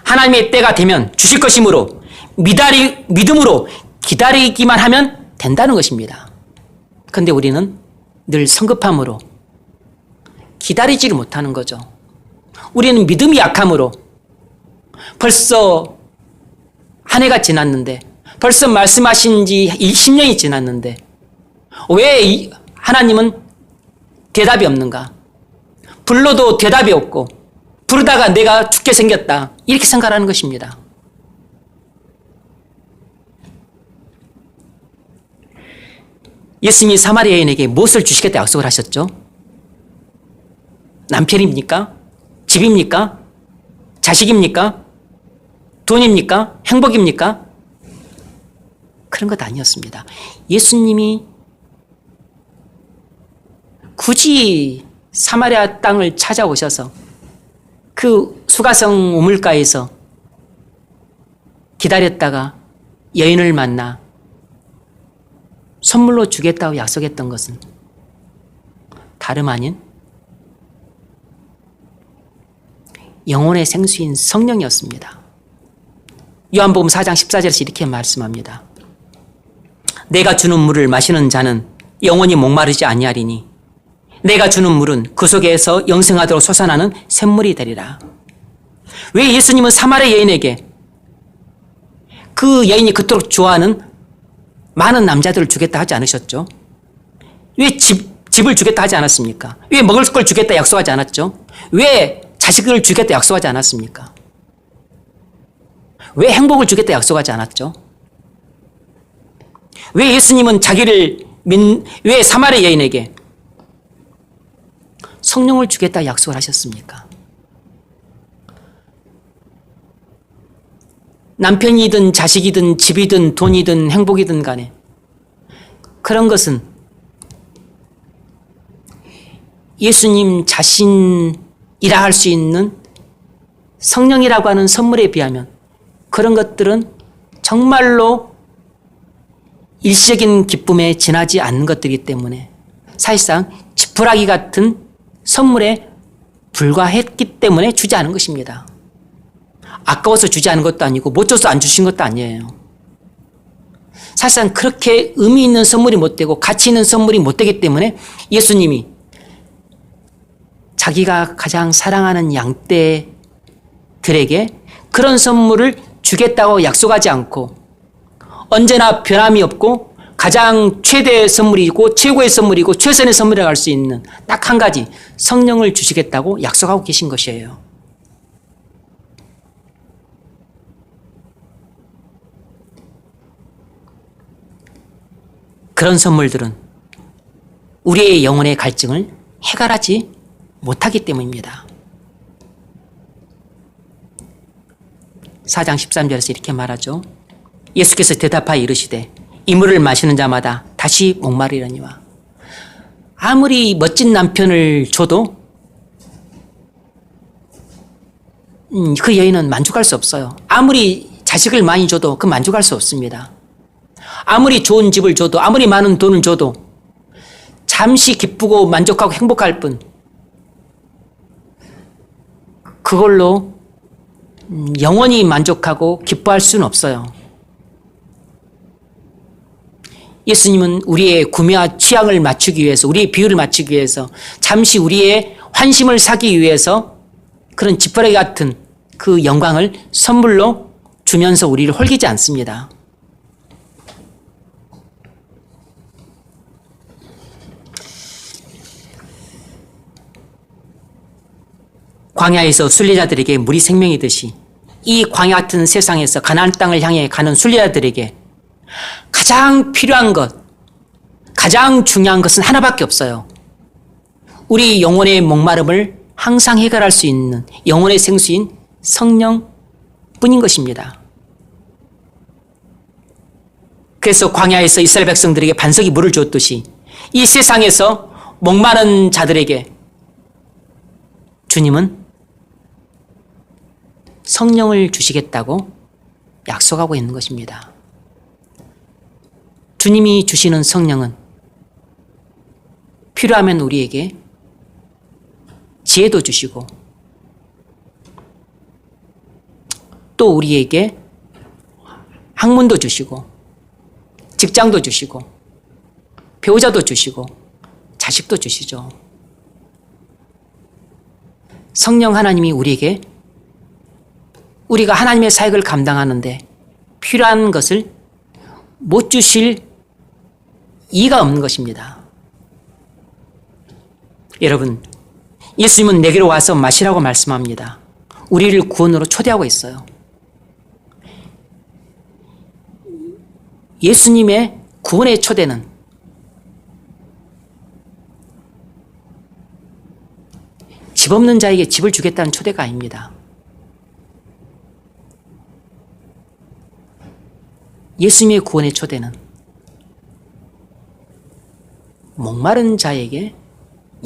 하나님의 때가 되면 주실 것이므로 믿음으로 기다리기만 하면 된다는 것입니다. 그런데 우리는 늘 성급함으로 기다리지를 못하는 거죠. 우리는 믿음이 약함으로 벌써 한 해가 지났는데 벌써 말씀하신 지 10년이 지났는데 왜 하나님은 대답이 없는가? 불러도 대답이 없고 부르다가 내가 죽게 생겼다. 이렇게 생각하는 것입니다. 예수님이 사마리아 여인에게 무엇을 주시겠다 약속을 하셨죠? 남편입니까? 집입니까? 자식입니까? 돈입니까? 행복입니까? 그런 것 아니었습니다. 예수님이 굳이 사마리아 땅을 찾아오셔서 그 수가성 우물가에서 기다렸다가 여인을 만나 선물로 주겠다고 약속했던 것은 다름 아닌 영혼의 생수인 성령이었습니다. 요한복음 4장 14절에서 이렇게 말씀합니다. 내가 주는 물을 마시는 자는 영원히 목마르지 아니하리니 내가 주는 물은 그 속에서 영생하도록 솟아나는 샘물이 되리라. 왜 예수님은 사마리아 여인에게 그 여인이 그토록 좋아하는 많은 남자들을 주겠다 하지 않으셨죠? 왜 집을 주겠다 하지 않았습니까? 왜 먹을 걸 주겠다 약속하지 않았죠? 왜 자식을 주겠다 약속하지 않았습니까? 왜 행복을 주겠다 약속하지 않았죠? 왜 예수님은 왜 사마리아 여인에게 성령을 주겠다 약속을 하셨습니까? 남편이든 자식이든 집이든 돈이든 행복이든 간에 그런 것은 예수님 자신이라 할 수 있는 성령이라고 하는 선물에 비하면 그런 것들은 정말로 일시적인 기쁨에 지나지 않는 것들이기 때문에 사실상 지푸라기 같은 선물에 불과했기 때문에 주지 않은 것입니다. 아까워서 주지 않은 것도 아니고 못 줘서 안 주신 것도 아니에요. 사실상 그렇게 의미 있는 선물이 못 되고 가치 있는 선물이 못 되기 때문에 예수님이 자기가 가장 사랑하는 양떼들에게 그런 선물을 주겠다고 약속하지 않고 언제나 변함이 없고 가장 최대의 선물이고 최고의 선물이고 최선의 선물이라고 할 수 있는 딱 한 가지 성령을 주시겠다고 약속하고 계신 것이에요. 그런 선물들은 우리의 영혼의 갈증을 해결하지 못하기 때문입니다. 4장 13절에서 이렇게 말하죠. 예수께서 대답하여 이르시되 이 물을 마시는 자마다 다시 목마르려니와. 아무리 멋진 남편을 줘도 그 여인은 만족할 수 없어요. 아무리 자식을 많이 줘도 그 만족할 수 없습니다. 아무리 좋은 집을 줘도, 아무리 많은 돈을 줘도 잠시 기쁘고 만족하고 행복할 뿐 그걸로 영원히 만족하고 기뻐할 수는 없어요. 예수님은 우리의 구매와 취향을 맞추기 위해서, 우리의 비율을 맞추기 위해서, 잠시 우리의 환심을 사기 위해서 그런 지푸라기 같은 그 영광을 선물로 주면서 우리를 홀기지 않습니다. 광야에서 순례자들에게 물이 생명이듯이 이 광야 같은 세상에서 가나안 땅을 향해 가는 순례자들에게 가장 필요한 것, 가장 중요한 것은 하나밖에 없어요. 우리 영혼의 목마름을 항상 해결할 수 있는 영혼의 생수인 성령뿐인 것입니다. 그래서 광야에서 이스라엘 백성들에게 반석이 물을 주었듯이 이 세상에서 목마른 자들에게 주님은 성령을 주시겠다고 약속하고 있는 것입니다. 주님이 주시는 성령은 필요하면 우리에게 지혜도 주시고 또 우리에게 학문도 주시고 직장도 주시고 배우자도 주시고 자식도 주시죠. 성령 하나님이 우리에게 우리가 하나님의 사역을 감당하는데 필요한 것을 못 주실 이유가 없는 것입니다. 여러분, 예수님은 내게로 와서 마시라고 말씀합니다. 우리를 구원으로 초대하고 있어요. 예수님의 구원의 초대는 집 없는 자에게 집을 주겠다는 초대가 아닙니다. 예수님의 구원의 초대는 목마른 자에게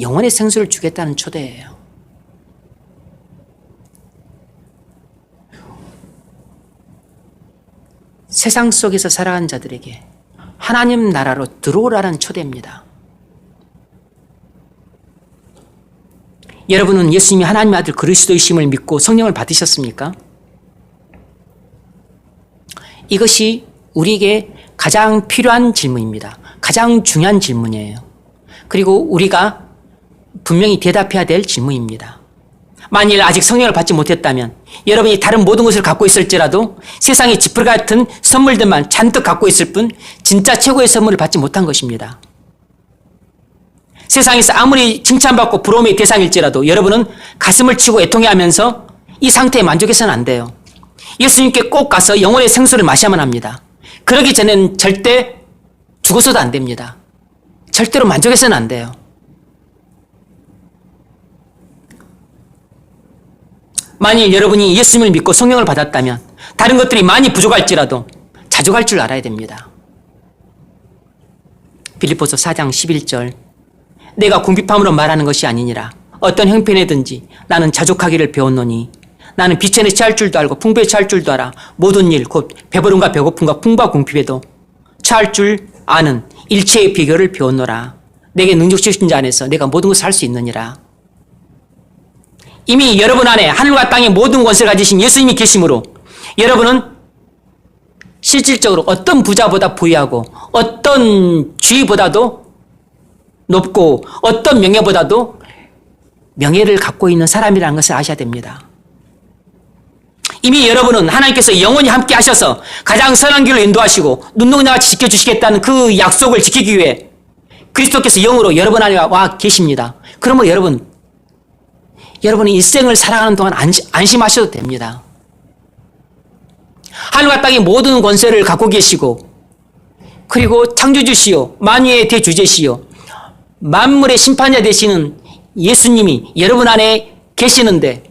영원의 생수를 주겠다는 초대예요. 세상 속에서 살아가는 자들에게 하나님 나라로 들어오라는 초대입니다. 여러분은 예수님이 하나님의 아들 그리스도이심을 믿고 성령을 받으셨습니까? 이것이 우리에게 가장 필요한 질문입니다. 가장 중요한 질문이에요. 그리고 우리가 분명히 대답해야 될 질문입니다. 만일 아직 성령을 받지 못했다면 여러분이 다른 모든 것을 갖고 있을지라도 세상의 지푸라기 같은 선물들만 잔뜩 갖고 있을 뿐 진짜 최고의 선물을 받지 못한 것입니다. 세상에서 아무리 칭찬받고 부러움의 대상일지라도 여러분은 가슴을 치고 애통해하면서 이 상태에 만족해서는 안 돼요. 예수님께 꼭 가서 영혼의 생수를 마셔야만 합니다. 그러기 전에는 절대 죽어서도 안 됩니다. 절대로 만족해서는 안 돼요. 만일 여러분이 예수님을 믿고 성령을 받았다면 다른 것들이 많이 부족할지라도 자족할 줄 알아야 됩니다. 빌립보서 4장 11절 내가 궁핍함으로 말하는 것이 아니니라 어떤 형편에든지 나는 자족하기를 배웠노니 나는 비천에 처할 줄도 알고 풍부에 처할 줄도 알아 모든 일 곧 배부름과 배고픔과 풍부와 궁핍에도 처할 줄 아는 일체의 비결을 배웠노라. 내게 능력 주신 자 안에서 내가 모든 것을 할 수 있느니라. 이미 여러분 안에 하늘과 땅의 모든 권세를 가지신 예수님이 계심으로 여러분은 실질적으로 어떤 부자보다 부유하고 어떤 주의보다도 높고 어떤 명예보다도 명예를 갖고 있는 사람이라는 것을 아셔야 됩니다. 이미 여러분은 하나님께서 영원히 함께 하셔서 가장 선한 길로 인도하시고 눈동자같이 지켜주시겠다는 그 약속을 지키기 위해 그리스도께서 영으로 여러분 안에 와 계십니다. 그러면 여러분은 일생을 살아가는 동안 안심하셔도 됩니다. 하늘과 땅의 모든 권세를 갖고 계시고 그리고 창조주시요 만유의 대주제시요 만물의 심판자 되시는 예수님이 여러분 안에 계시는데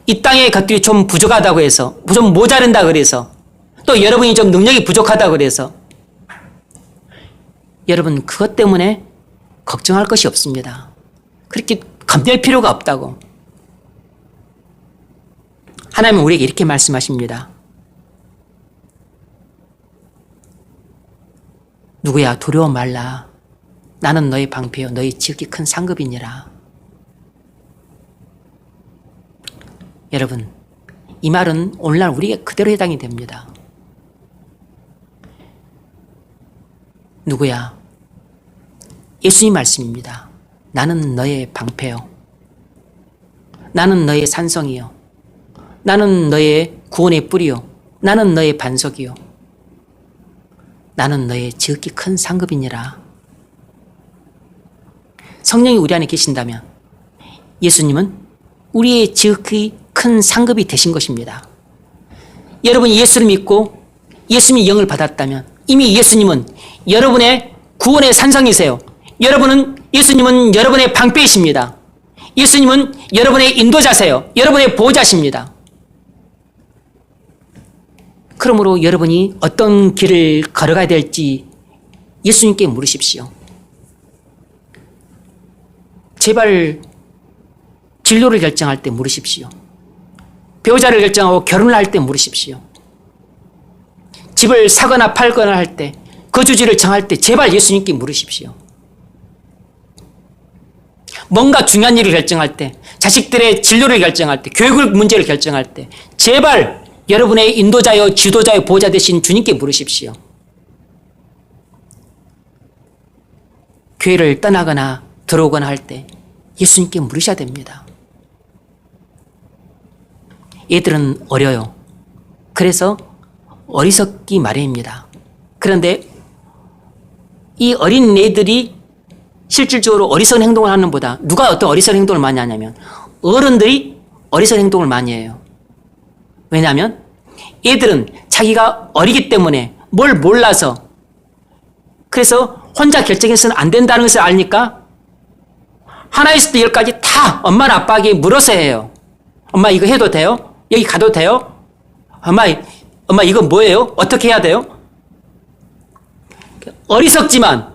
이 땅의 것들이 좀 부족하다고 해서, 좀 모자른다 그래서, 또 여러분이 좀 능력이 부족하다고 그래서, 여러분 그것 때문에 걱정할 것이 없습니다. 그렇게 겁낼 필요가 없다고. 하나님은 우리에게 이렇게 말씀하십니다. 누구야 두려워 말라. 나는 너의 방패요 너의 지극히 큰 상급이니라. 여러분 이 말은 오늘날 우리에게 그대로 해당이 됩니다. 누구야? 예수님 말씀입니다. 나는 너의 방패요. 나는 너의 산성이요. 나는 너의 구원의 뿌리요. 나는 너의 반석이요. 나는 너의 지극히 큰 상급이니라. 성령이 우리 안에 계신다면 예수님은 우리의 지극히 큰 상급이 되신 것입니다. 여러분이 예수를 믿고 예수님의 영을 받았다면 이미 예수님은 여러분의 구원의 산성이세요. 예수님은 여러분의 방패이십니다. 예수님은 여러분의 인도자세요. 여러분의 보호자십니다. 그러므로 여러분이 어떤 길을 걸어가야 될지 예수님께 물으십시오. 제발 진로를 결정할 때 물으십시오. 배우자를 결정하고 결혼을 할 때 물으십시오. 집을 사거나 팔거나 할 때, 거주지를 정할 때 제발 예수님께 물으십시오. 뭔가 중요한 일을 결정할 때, 자식들의 진로를 결정할 때, 교육 문제를 결정할 때 제발 여러분의 인도자여 지도자여 보호자 되신 주님께 물으십시오. 교회를 떠나거나 들어오거나 할 때 예수님께 물으셔야 됩니다. 얘들은 어려요. 그래서 어리석기 마련입니다. 그런데 이 어린 애들이 실질적으로 어리석은 행동을 하는 보다 누가 어떤 어리석은 행동을 많이 하냐면 어른들이 어리석은 행동을 많이 해요. 왜냐하면 애들은 자기가 어리기 때문에 뭘 몰라서 그래서 혼자 결정해서는 안 된다는 것을 아니까 하나에서부터 열까지 다 엄마나 아빠에게 물어서 해요. 엄마 이거 해도 돼요? 여기 가도 돼요? 엄마 이거 뭐예요? 어떻게 해야 돼요? 어리석지만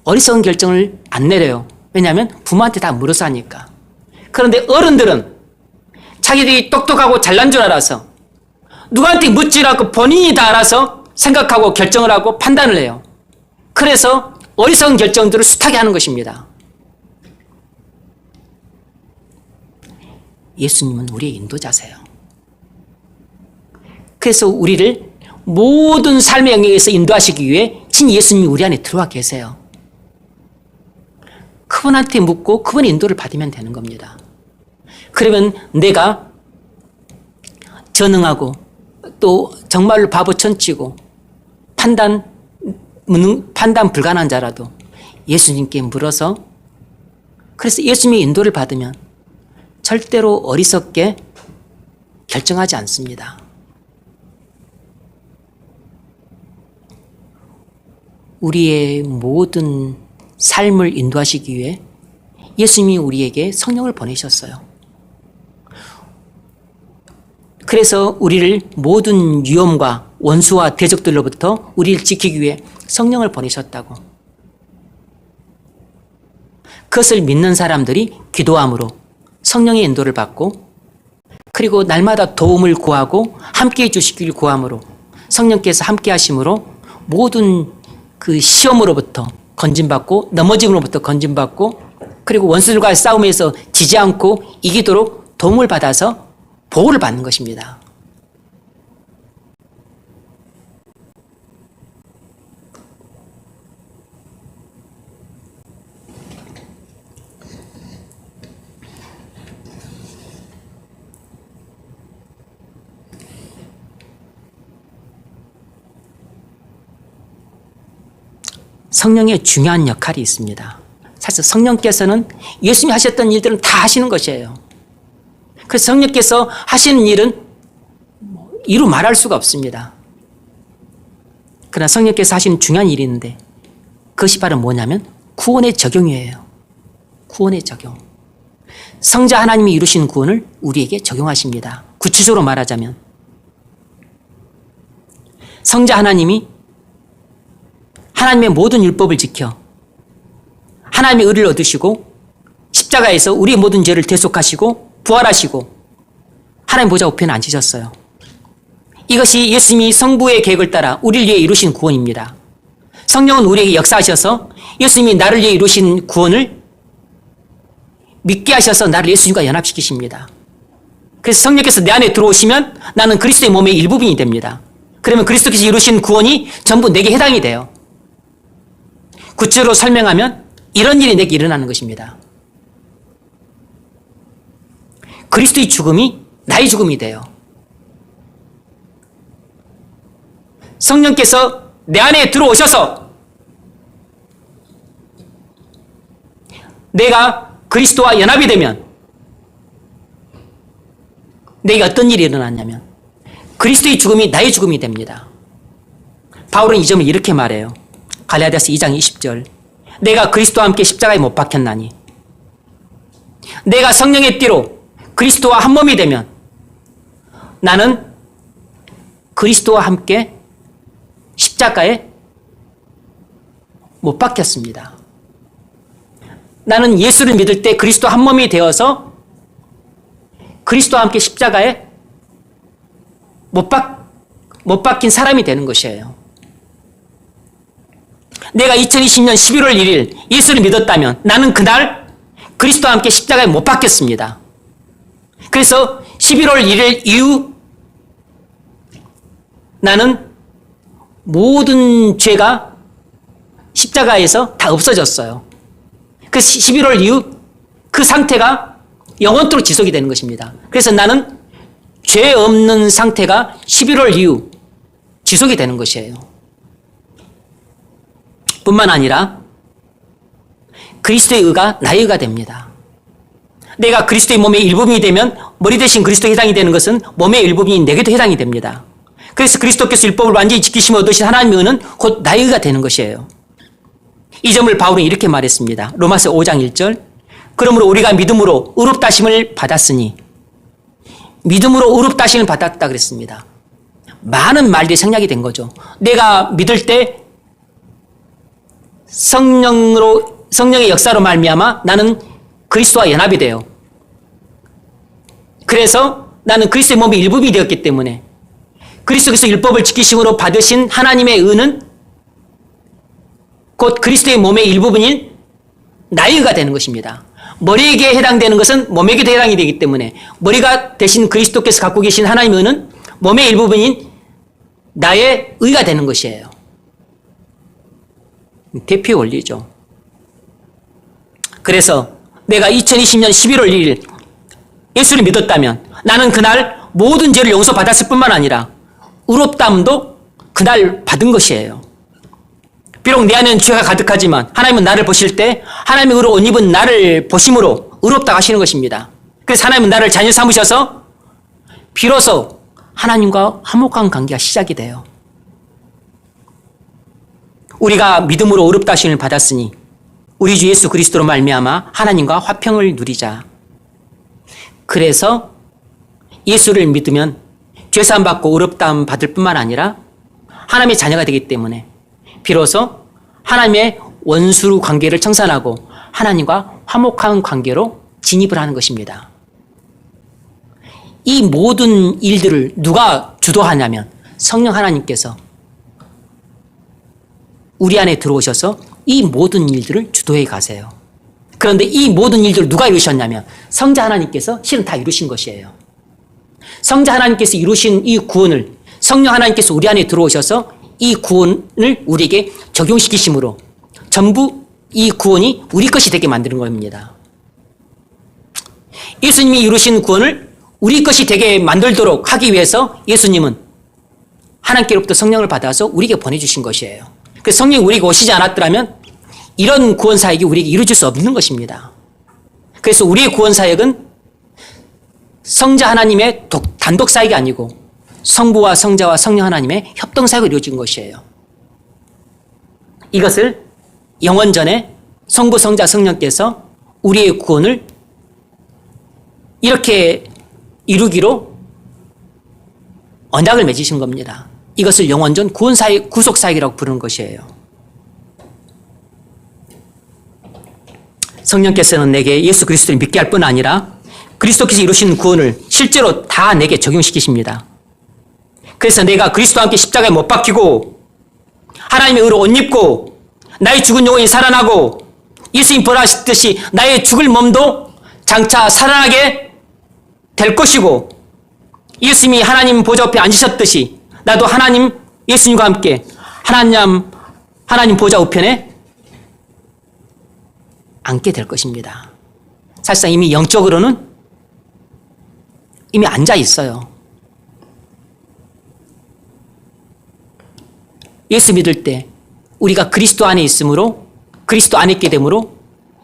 어리석은 결정을 안 내려요. 왜냐하면 부모한테 다 물어서 하니까. 그런데 어른들은 자기들이 똑똑하고 잘난 줄 알아서 누구한테 묻지 않고 본인이 다 알아서 생각하고 결정을 하고 판단을 해요. 그래서 어리석은 결정들을 숱하게 하는 것입니다. 예수님은 우리의 인도자세요. 그래서 우리를 모든 삶의 영역에서 인도하시기 위해 친 예수님이 우리 안에 들어와 계세요. 그분한테 묻고 그분의 인도를 받으면 되는 겁니다. 그러면 내가 전능하고 또 정말로 바보천치고 판단 불가능한 자라도 예수님께 물어서 그래서 예수님의 인도를 받으면 절대로 어리석게 결정하지 않습니다. 우리의 모든 삶을 인도하시기 위해 예수님이 우리에게 성령을 보내셨어요. 그래서 우리를 모든 위험과 원수와 대적들로부터 우리를 지키기 위해 성령을 보내셨다고. 그것을 믿는 사람들이 기도함으로 성령의 인도를 받고 그리고 날마다 도움을 구하고 함께해 주시길 구함으로 성령께서 함께 하심으로 모든 그 시험으로부터 건진받고 넘어짐으로부터 건진받고 그리고 원수들과의 싸움에서 지지 않고 이기도록 도움을 받아서 보호를 받는 것입니다. 성령의 중요한 역할이 있습니다. 사실 성령께서는 예수님이 하셨던 일들은 다 하시는 것이에요. 그래서 성령께서 하시는 일은 이루 말할 수가 없습니다. 그러나 성령께서 하시는 중요한 일이 있는데 그것이 바로 뭐냐면 구원의 적용이에요. 구원의 적용. 성자 하나님이 이루신 구원을 우리에게 적용하십니다. 구체적으로 말하자면 성자 하나님이 하나님의 모든 율법을 지켜 하나님의 의를 얻으시고 십자가에서 우리의 모든 죄를 대속하시고 부활하시고 하나님 보좌 우편에 앉으셨어요. 이것이 예수님이 성부의 계획을 따라 우리를 위해 이루신 구원입니다. 성령은 우리에게 역사하셔서 예수님이 나를 위해 이루신 구원을 믿게 하셔서 나를 예수님과 연합시키십니다. 그래서 성령께서 내 안에 들어오시면 나는 그리스도의 몸의 일부분이 됩니다. 그러면 그리스도께서 이루신 구원이 전부 내게 해당이 돼요. 구체적으로 설명하면 이런 일이 내게 일어나는 것입니다. 그리스도의 죽음이 나의 죽음이 돼요. 성령께서 내 안에 들어오셔서 내가 그리스도와 연합이 되면 내게 어떤 일이 일어났냐면 그리스도의 죽음이 나의 죽음이 됩니다. 바울은 이 점을 이렇게 말해요. 갈라디아서 2장 20절. 내가 그리스도와 함께 십자가에 못 박혔나니 내가 성령의 띠로 그리스도와 한 몸이 되면 나는 그리스도와 함께 십자가에 못 박혔습니다. 나는 예수를 믿을 때 그리스도 한 몸이 되어서 그리스도와 함께 십자가에 못 박힌 사람이 되는 것이에요. 내가 2020년 11월 1일 예수를 믿었다면 나는 그날 그리스도와 함께 십자가에 못 박혔습니다. 그래서 11월 1일 이후 나는 모든 죄가 십자가에서 다 없어졌어요. 그 11월 이후 그 상태가 영원토록 지속이 되는 것입니다. 그래서 나는 죄 없는 상태가 11월 이후 지속이 되는 것이에요. 뿐만 아니라 그리스도의 의가 나의 의가 됩니다. 내가 그리스도의 몸의 일부분이 되면 머리 대신 그리스도에 해당이 되는 것은 몸의 일부분인 내게도 해당이 됩니다. 그래서 그리스도께서 율법을 완전히 지키시며 얻으신 하나님의 의는 곧 나의 의가 되는 것이에요. 이 점을 바울은 이렇게 말했습니다. 로마서 5장 1절. 그러므로 우리가 믿음으로 의롭다 하심을 받았으니 믿음으로 의롭다 하심을 받았다 그랬습니다. 많은 말들이 생략이 된 거죠. 내가 믿을 때 성령의 역사로 말미암아 나는 그리스도와 연합이 돼요. 그래서 나는 그리스도의 몸의 일부분이 되었기 때문에 그리스도께서 율법을 지키심으로 받으신 하나님의 의는 곧 그리스도의 몸의 일부분인 나의 의가 되는 것입니다. 머리에게 해당되는 것은 몸에게도 해당이 되기 때문에 머리가 대신 그리스도께서 갖고 계신 하나님의 의는 몸의 일부분인 나의 의가 되는 것이에요. 대표 원리죠. 그래서 내가 2020년 11월 1일 예수를 믿었다면 나는 그날 모든 죄를 용서받았을 뿐만 아니라 의롭다함도 그날 받은 것이에요. 비록 내 안에는 죄가 가득하지만 하나님은 나를 보실 때 하나님의 의로 옷 입은 나를 보심으로 의롭다 하시는 것입니다. 그래서 하나님은 나를 자녀 삼으셔서 비로소 하나님과 화목한 관계가 시작이 돼요. 우리가 믿음으로 의롭다 하심을 받았으니 우리 주 예수 그리스도로 말미암아 하나님과 화평을 누리자. 그래서 예수를 믿으면 죄사함 받고 의롭다함 받을 뿐만 아니라 하나님의 자녀가 되기 때문에 비로소 하나님의 원수 관계를 청산하고 하나님과 화목한 관계로 진입을 하는 것입니다. 이 모든 일들을 누가 주도하냐면 성령 하나님께서 우리 안에 들어오셔서 이 모든 일들을 주도해 가세요. 그런데 이 모든 일들을 누가 이루셨냐면 성자 하나님께서 실은 다 이루신 것이에요. 성자 하나님께서 이루신 이 구원을 성령 하나님께서 우리 안에 들어오셔서 이 구원을 우리에게 적용시키심으로 전부 이 구원이 우리 것이 되게 만드는 겁니다. 예수님이 이루신 구원을 우리 것이 되게 만들도록 하기 위해서 예수님은 하나님께로부터 성령을 받아서 우리에게 보내주신 것이에요. 그래서 성령이 우리에게 오시지 않았더라면 이런 구원 사역이 우리에게 이루어질 수 없는 것입니다. 그래서 우리의 구원 사역은 성자 하나님의 단독 사역이 아니고 성부와 성자와 성령 하나님의 협동 사역으로 이루어진 것이에요. 이것을 영원전에 성부, 성자, 성령께서 우리의 구원을 이렇게 이루기로 언약을 맺으신 겁니다. 이것을 영원전 구속사역이라고 부르는 것이에요. 성령께서는 내게 예수 그리스도를 믿게 할 뿐 아니라 그리스도께서 이루신 구원을 실제로 다 내게 적용시키십니다. 그래서 내가 그리스도와 함께 십자가에 못 박히고 하나님의 의로 옷 입고 나의 죽은 영혼이 살아나고 예수님 벌하셨듯이 나의 죽을 몸도 장차 살아나게 될 것이고 예수님이 하나님 보좌 옆에 앉으셨듯이 나도 예수님과 함께 하나님 보좌 우편에 앉게 될 것입니다. 사실상 이미 영적으로는 이미 앉아 있어요. 예수 믿을 때 우리가 그리스도 안에 있으므로 그리스도 안에 있게 되므로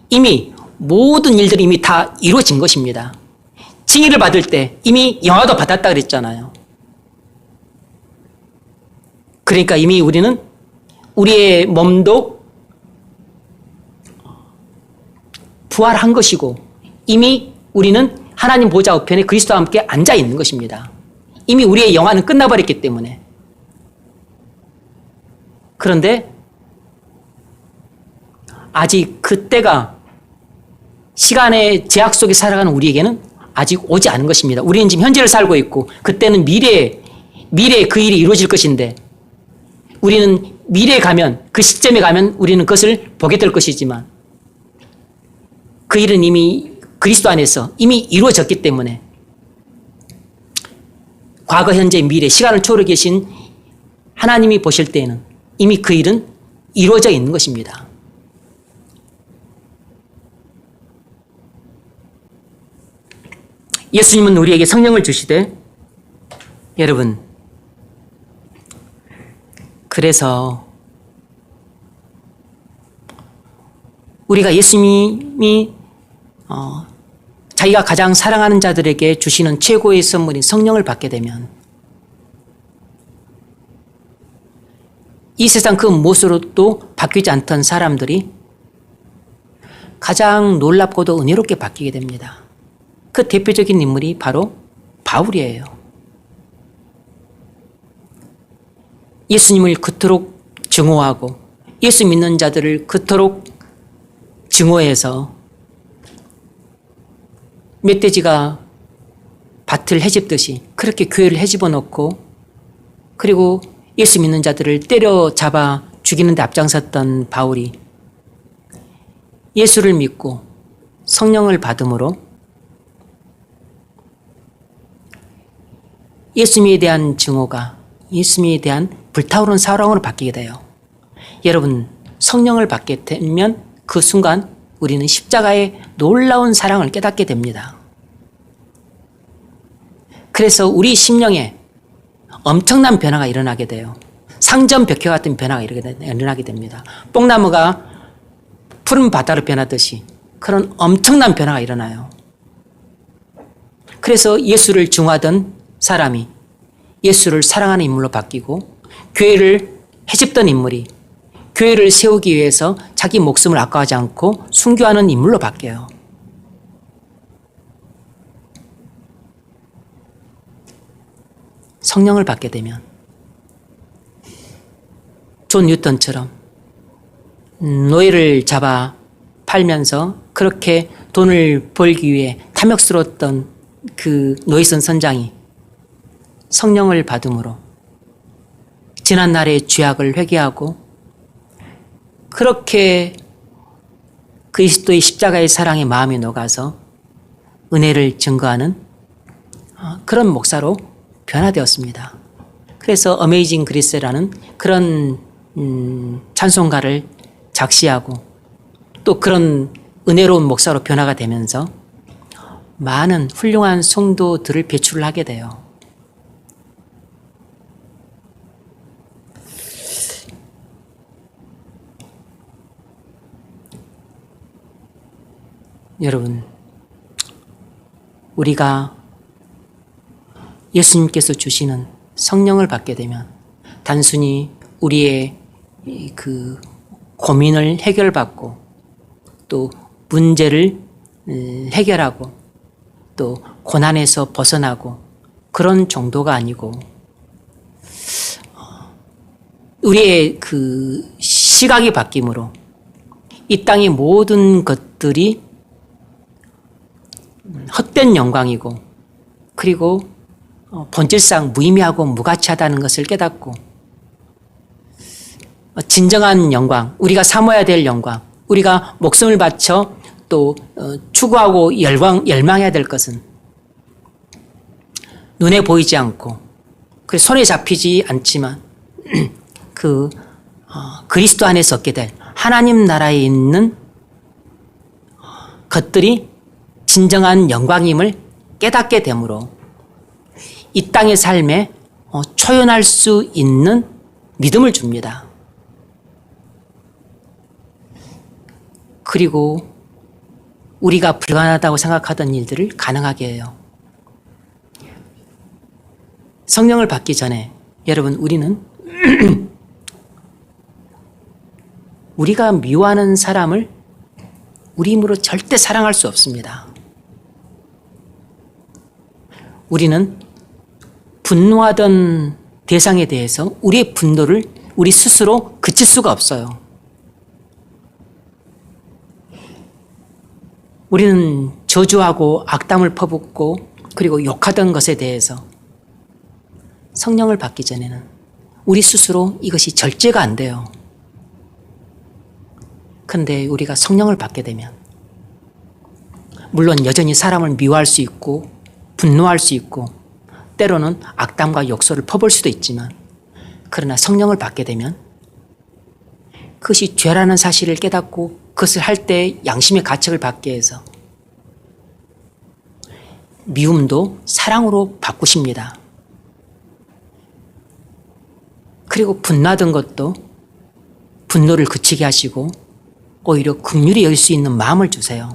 이미 모든 일들이 이미 다 이루어진 것입니다. 칭의를 받을 때 이미 영화도 받았다 그랬잖아요. 그러니까 이미 우리는 우리의 몸도 부활한 것이고 이미 우리는 하나님 보좌 우편에 그리스도와 함께 앉아 있는 것입니다. 이미 우리의 영화는 끝나버렸기 때문에. 그런데 아직 그때가 시간의 제약 속에 살아가는 우리에게는 아직 오지 않은 것입니다. 우리는 지금 현재를 살고 있고 그때는 미래에 그 일이 이루어질 것인데 우리는 미래에 가면 그 시점에 가면 우리는 그것을 보게 될 것이지만 그 일은 이미 그리스도 안에서 이미 이루어졌기 때문에 과거, 현재, 미래, 시간을 초월해 계신 하나님이 보실 때에는 이미 그 일은 이루어져 있는 것입니다. 예수님은 우리에게 성령을 주시되 여러분 그래서 우리가 예수님이 자기가 가장 사랑하는 자들에게 주시는 최고의 선물인 성령을 받게 되면 이 세상 그 무엇으로도 바뀌지 않던 사람들이 가장 놀랍고도 은혜롭게 바뀌게 됩니다. 그 대표적인 인물이 바로 바울이에요. 예수님을 그토록 증오하고 예수 믿는 자들을 그토록 증오해서 멧돼지가 밭을 헤집듯이 그렇게 교회를 헤집어 놓고 그리고 예수 믿는 자들을 때려잡아 죽이는 데 앞장섰던 바울이 예수를 믿고 성령을 받음으로 예수님에 대한 증오가 예수님에 대한 불타오르는 사랑으로 바뀌게 돼요. 여러분, 성령을 받게 되면 그 순간 우리는 십자가의 놀라운 사랑을 깨닫게 됩니다. 그래서 우리 심령에 엄청난 변화가 일어나게 돼요. 상전벽해 같은 변화가 일어나게 됩니다. 뽕나무가 푸른 바다로 변하듯이 그런 엄청난 변화가 일어나요. 그래서 예수를 증오하던 사람이 예수를 사랑하는 인물로 바뀌고 교회를 헤집던 인물이 교회를 세우기 위해서 자기 목숨을 아까워하지 않고 순교하는 인물로 바뀌어요. 성령을 받게 되면 존 뉴턴처럼 노예를 잡아 팔면서 그렇게 돈을 벌기 위해 탐욕스러웠던 그 노이선 선장이 성령을 받음으로 지난날의 죄악을 회개하고 그렇게 그리스도의 십자가의 사랑에 마음이 녹아서 은혜를 증거하는 그런 목사로 변화되었습니다. 그래서 어메이징 그리스라는 그런 찬송가를 작시하고 또 그런 은혜로운 목사로 변화가 되면서 많은 훌륭한 성도들을 배출을 하게 돼요. 여러분, 우리가 예수님께서 주시는 성령을 받게 되면 단순히 우리의 그 고민을 해결받고 또 문제를 해결하고 또 고난에서 벗어나고 그런 정도가 아니고 우리의 그 시각이 바뀜으로 이 땅의 모든 것들이 헛된 영광이고 그리고 본질상 무의미하고 무가치하다는 것을 깨닫고 진정한 영광, 우리가 삼아야 될 영광, 우리가 목숨을 바쳐 또 추구하고 열망해야 될 것은 눈에 보이지 않고 손에 잡히지 않지만 그리스도 안에서 얻게 될 하나님 나라에 있는 것들이 진정한 영광임을 깨닫게 되므로 이 땅의 삶에 초연할 수 있는 믿음을 줍니다. 그리고 우리가 불가능하다고 생각하던 일들을 가능하게 해요. 성령을 받기 전에 여러분 우리는 우리가 미워하는 사람을 우리 힘으로 절대 사랑할 수 없습니다. 우리는 분노하던 대상에 대해서 우리의 분노를 우리 스스로 그칠 수가 없어요. 우리는 저주하고 악담을 퍼붓고 그리고 욕하던 것에 대해서 성령을 받기 전에는 우리 스스로 이것이 절제가 안 돼요. 그런데 우리가 성령을 받게 되면 물론 여전히 사람을 미워할 수 있고 분노할 수 있고 때로는 악담과 욕설을 퍼볼 수도 있지만 그러나 성령을 받게 되면 그것이 죄라는 사실을 깨닫고 그것을 할 때 양심의 가책을 받게 해서 미움도 사랑으로 바꾸십니다. 그리고 분노하던 것도 분노를 그치게 하시고 오히려 긍휼히 여길 수 있는 마음을 주세요.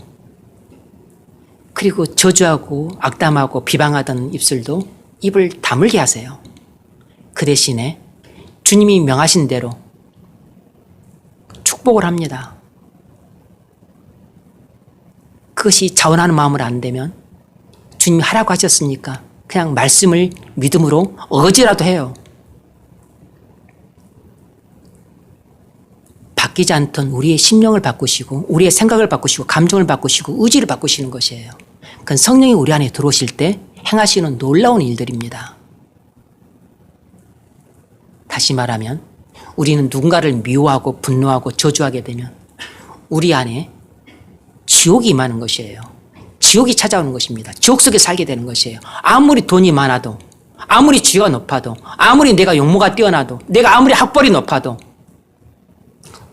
그리고 저주하고 악담하고 비방하던 입술도 입을 다물게 하세요. 그 대신에 주님이 명하신 대로 축복을 합니다. 그것이 자원하는 마음으로 안 되면 주님이 하라고 하셨으니까 그냥 말씀을 믿음으로 어지라도 해요. 바뀌지 않던 우리의 심령을 바꾸시고 우리의 생각을 바꾸시고 감정을 바꾸시고 의지를 바꾸시는 것이에요. 그건 성령이 우리 안에 들어오실 때 행하시는 놀라운 일들입니다. 다시 말하면 우리는 누군가를 미워하고 분노하고 저주하게 되면 우리 안에 지옥이 임하는 것이에요. 지옥이 찾아오는 것입니다. 지옥 속에 살게 되는 것이에요. 아무리 돈이 많아도 아무리 지위가 높아도 아무리 내가 용모가 뛰어나도 내가 아무리 학벌이 높아도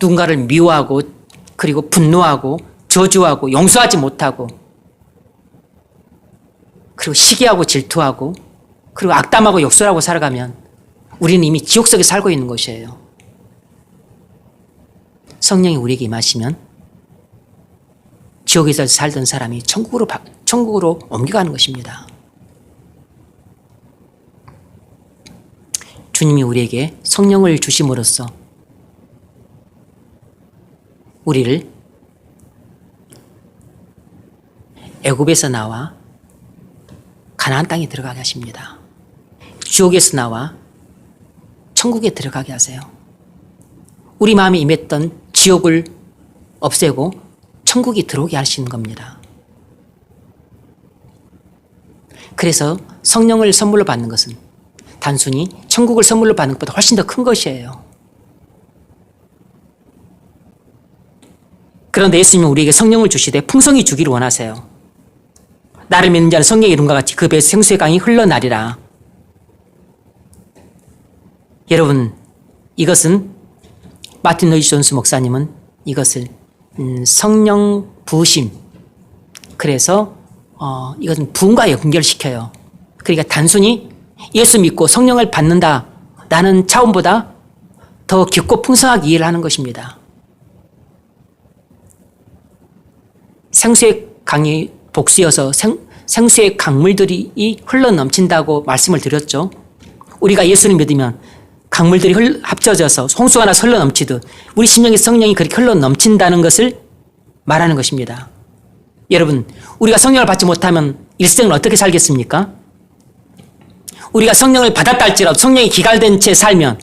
누군가를 미워하고 그리고 분노하고 저주하고 용서하지 못하고 그리고 시기하고 질투하고 그리고 악담하고 욕설하고 살아가면 우리는 이미 지옥 속에 살고 있는 것이에요. 성령이 우리에게 임하시면 지옥에서 살던 사람이 천국으로 옮겨가는 것입니다. 주님이 우리에게 성령을 주심으로써 우리를 애굽에서 나와 가나안 땅에 들어가게 하십니다. 지옥에서 나와 천국에 들어가게 하세요. 우리 마음에 임했던 지옥을 없애고 천국이 들어오게 하시는 겁니다. 그래서 성령을 선물로 받는 것은 단순히 천국을 선물로 받는 것보다 훨씬 더 큰 것이에요. 그런데 예수님은 우리에게 성령을 주시되 풍성히 주기를 원하세요. 나를 믿는 자는 성령의 이름과 같이 그 배에서 생수의 강이 흘러나리라. 여러분, 이것은 마틴 로이드 존스 목사님은 이것을 성령 부으심, 그래서 이것은 부흥과 연결시켜요. 그러니까 단순히 예수 믿고 성령을 받는다 라는 차원보다 더 깊고 풍성하게 이해를 하는 것입니다. 생수의 강이 복수여서 생수의 강물들이 흘러넘친다고 말씀을 드렸죠. 우리가 예수를 믿으면 강물들이 합쳐져서 홍수가 하나 흘러넘치듯 우리 심령의 성령이 그렇게 흘러넘친다는 것을 말하는 것입니다. 여러분, 우리가 성령을 받지 못하면 일생을 어떻게 살겠습니까? 우리가 성령을 받았다 할지라도 성령이 기갈된 채 살면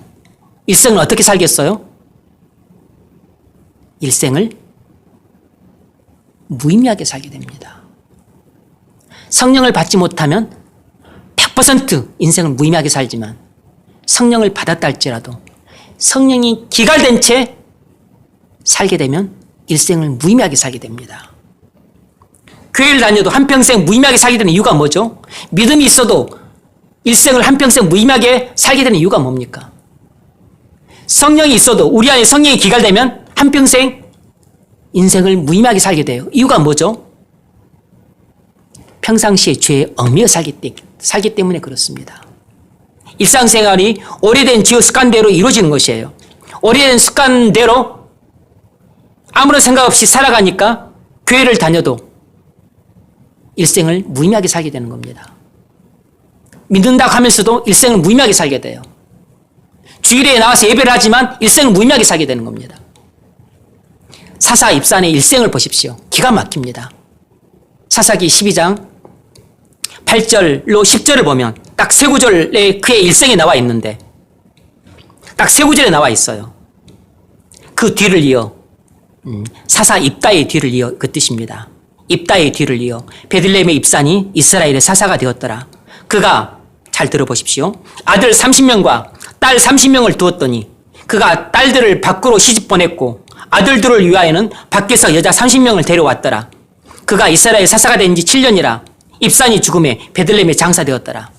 일생을 어떻게 살겠어요? 일생을 무의미하게 살게 됩니다. 성령을 받지 못하면 100% 인생을 무의미하게 살지만 성령을 받았다 할지라도 성령이 기갈된 채 살게 되면 일생을 무의미하게 살게 됩니다. 교회를 다녀도 한평생 무의미하게 살게 되는 이유가 뭐죠? 믿음이 있어도 일생을 한평생 무의미하게 살게 되는 이유가 뭡니까? 성령이 있어도 우리 안에 성령이 기갈되면 한평생 인생을 무의미하게 살게 돼요. 이유가 뭐죠? 평상시에 죄에 얽매여 살기 때문에 그렇습니다. 일상생활이 오래된 지어 습관대로 이루어지는 것이에요. 오래된 습관대로 아무런 생각 없이 살아가니까 교회를 다녀도 일생을 무의미하게 살게 되는 겁니다. 믿는다고 하면서도 일생을 무의미하게 살게 돼요. 주일에 나와서 예배를 하지만 일생을 무의미하게 살게 되는 겁니다. 사사 입산의 일생을 보십시오. 기가 막힙니다. 사사기 12장 8절로 10절을 보면 딱 세 구절에 그의 일생이 나와 있는데 딱 세 구절에 나와 있어요. 그 뒤를 이어 사사 입다의 뒤를 이어 그 뜻입니다. 입다의 뒤를 이어 베들레헴의 입산이 이스라엘의 사사가 되었더라. 그가 잘 들어보십시오. 아들 30명과 딸 30명을 두었더니 그가 딸들을 밖으로 시집 보냈고 아들들을 위하여는 밖에서 여자 30명을 데려왔더라. 그가 이스라엘 사사가 된 지 7년이라 입산이 죽음에 베들레헴에 장사되었더라.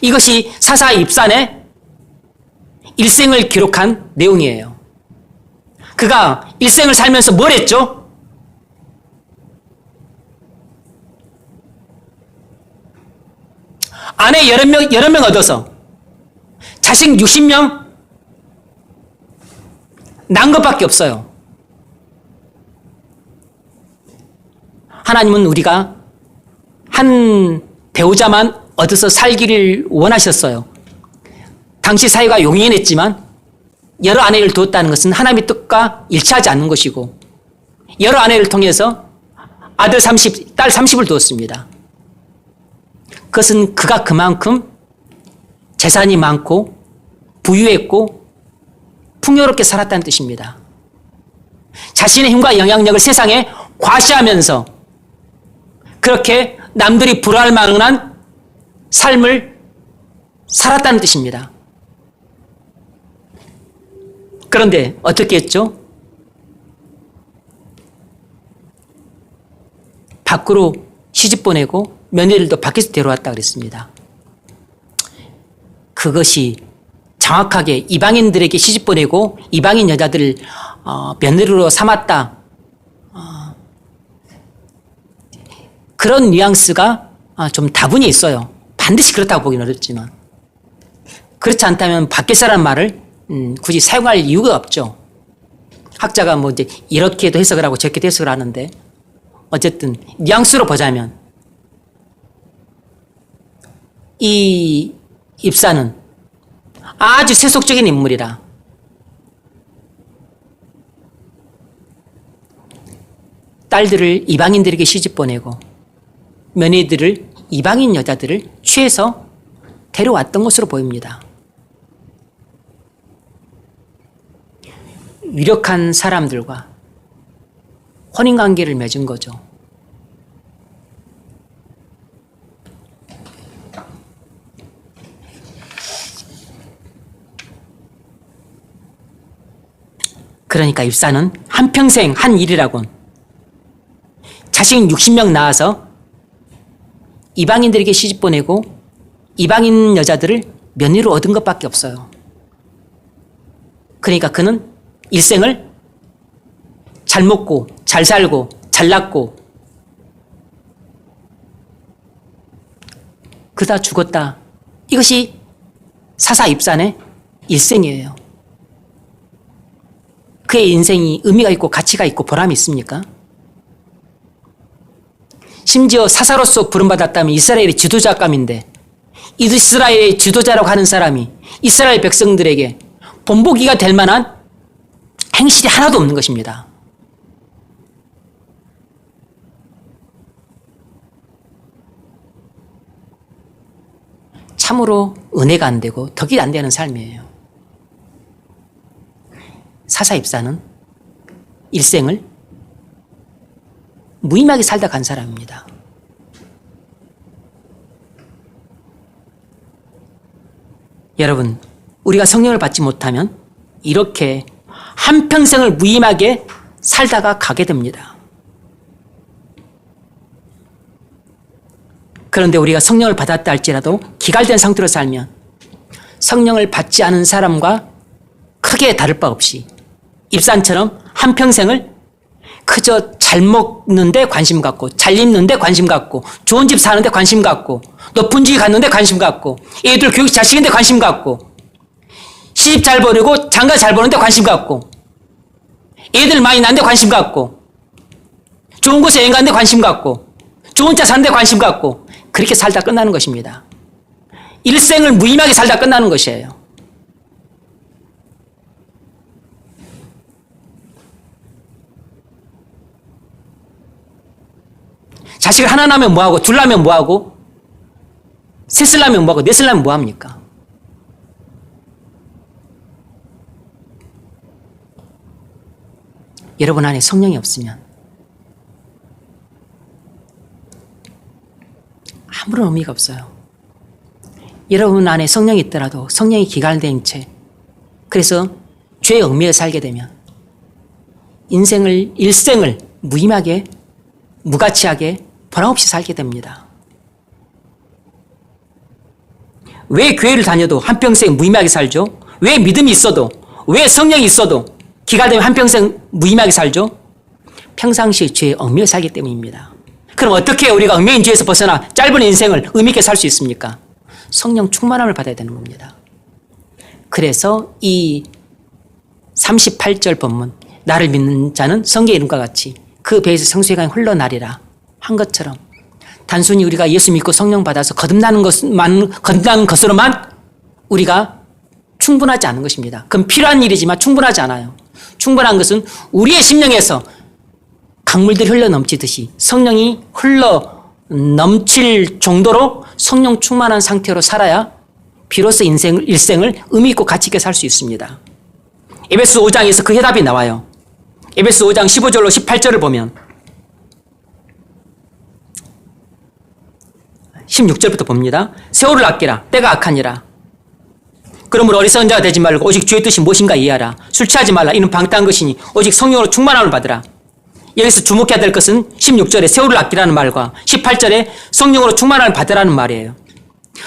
이것이 사사 입산의 일생을 기록한 내용이에요. 그가 일생을 살면서 뭘 했죠? 아내 여러 명 얻어서 자식 60명 난 것밖에 없어요. 하나님은 우리가 한 배우자만 얻어서 살기를 원하셨어요. 당시 사회가 용인했지만 여러 아내를 두었다는 것은 하나님의 뜻과 일치하지 않는 것이고 여러 아내를 통해서 아들 30, 딸 30을 두었습니다. 그것은 그가 그만큼 재산이 많고 부유했고 풍요롭게 살았다는 뜻입니다. 자신의 힘과 영향력을 세상에 과시하면서 그렇게 남들이 부러워할 만한 삶을 살았다는 뜻입니다. 그런데 어떻게 했죠? 밖으로 시집 보내고 며느리들도 밖에서 데려왔다 그랬습니다. 그것이 정확하게 이방인들에게 시집 보내고 이방인 여자들을 며느리로 삼았다. 그런 뉘앙스가 좀 다분히 있어요. 반드시 그렇다고 보기는 어렵지만. 그렇지 않다면 밖에서라는 말을 굳이 사용할 이유가 없죠. 학자가 뭐 이제 이렇게도 해석을 하고 저렇게도 해석을 하는데 어쨌든 뉘앙스로 보자면 이 입사는 아주 세속적인 인물이라 딸들을 이방인들에게 시집 보내고 며느리들을 이방인 여자들을 취해서 데려왔던 것으로 보입니다. 유력한 사람들과 혼인관계를 맺은 거죠. 그러니까 입사는 한평생 한 일이라곤 자식 60명 낳아서 이방인들에게 시집 보내고 이방인 여자들을 며느리로 얻은 것밖에 없어요. 그러니까 그는 일생을 잘 먹고 잘 살고 잘났고 그러다 죽었다. 이것이 사사 입산의 일생이에요. 그의 인생이 의미가 있고 가치가 있고 보람이 있습니까? 심지어 사사로서 부름받았다면 이스라엘의 지도자감인데 이스라엘의 지도자라고 하는 사람이 이스라엘 백성들에게 본보기가 될 만한 행실이 하나도 없는 것입니다. 참으로 은혜가 안 되고 덕이 안 되는 삶이에요. 사사입사는 일생을 무의미하게 살다 간 사람입니다. 여러분, 우리가 성령을 받지 못하면 이렇게 한평생을 무의미하게 살다가 가게 됩니다. 그런데 우리가 성령을 받았다 할지라도 기갈된 상태로 살면 성령을 받지 않은 사람과 크게 다를 바 없이 입산처럼 한평생을 그저 잘 먹는데 관심 갖고, 잘 입는데 관심 갖고, 좋은 집 사는데 관심 갖고, 높은 집 갔는데 관심 갖고, 애들 교육 잘 시키는데 관심 갖고, 시집 잘 보내고 장가 잘 보는데 관심 갖고, 애들 많이 낳는데 관심 갖고, 좋은 곳에 여행 가는데 관심 갖고, 좋은 차 사는데 관심 갖고, 그렇게 살다 끝나는 것입니다. 일생을 무의미하게 살다 끝나는 것이에요. 자식을 하나 낳으면 뭐하고, 둘 낳으면 뭐하고, 셋을 낳으면 뭐하고, 넷을 낳으면 뭐합니까? 여러분 안에 성령이 없으면 아무런 의미가 없어요. 여러분 안에 성령이 있더라도 성령이 기갈된 채, 그래서 죄의 얽매여 살게 되면 일생을 무의미하게, 무가치하게, 보람없이 살게 됩니다. 왜 교회를 다녀도 한평생 무의미하게 살죠? 왜 믿음이 있어도, 왜 성령이 있어도 기갈되면 한평생 무의미하게 살죠? 평상시에 죄에 얽매여 살기 때문입니다. 그럼 어떻게 우리가 얽매인 죄에서 벗어나 짧은 인생을 의미 있게 살 수 있습니까? 성령 충만함을 받아야 되는 겁니다. 그래서 이 38절 본문, 나를 믿는 자는 성경의 이름과 같이 그 배에서 성수의 강이 흘러나리라 한 것처럼 단순히 우리가 예수 믿고 성령 받아서 거듭나는 것으로만 우리가 충분하지 않은 것입니다. 그건 필요한 일이지만 충분하지 않아요. 충분한 것은 우리의 심령에서 강물들이 흘러 넘치듯이 성령이 흘러 넘칠 정도로 성령 충만한 상태로 살아야 비로소 일생을 의미 있고 가치 있게 살 수 있습니다. 에베소 5장에서 그 해답이 나와요. 에베소 5장 15절로 18절을 보면 16절부터 봅니다. 세월을 아끼라. 때가 악하니라. 그러므로 어리석은 자가 되지 말고 오직 주의 뜻이 무엇인가 이해하라. 술 취하지 말라. 이는 방탕한 것이니 오직 성령으로 충만함을 받으라. 여기서 주목해야 될 것은 16절에 세월을 아끼라는 말과 18절에 성령으로 충만함을 받으라는 말이에요.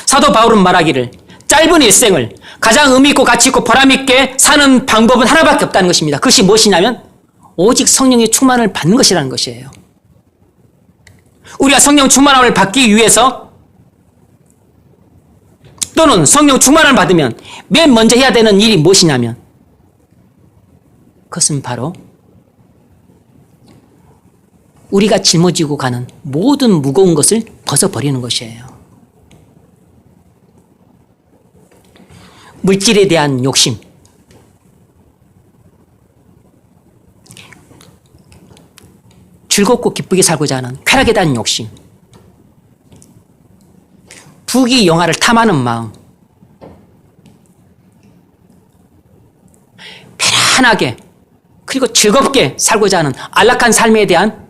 사도 바울은 말하기를 짧은 일생을 가장 의미 있고 가치 있고 보람 있게 사는 방법은 하나밖에 없다는 것입니다. 그것이 무엇이냐면 오직 성령의 충만을 받는 것이라는 것이에요. 우리가 성령 충만함을 받기 위해서 또는 성령 충만함을 받으면 맨 먼저 해야 되는 일이 무엇이냐면 그것은 바로 우리가 짊어지고 가는 모든 무거운 것을 벗어버리는 것이에요. 물질에 대한 욕심, 즐겁고 기쁘게 살고자 하는 쾌락에 대한 욕심, 부귀 영화를 탐하는 마음, 편안하게 그리고 즐겁게 살고자 하는 안락한 삶에 대한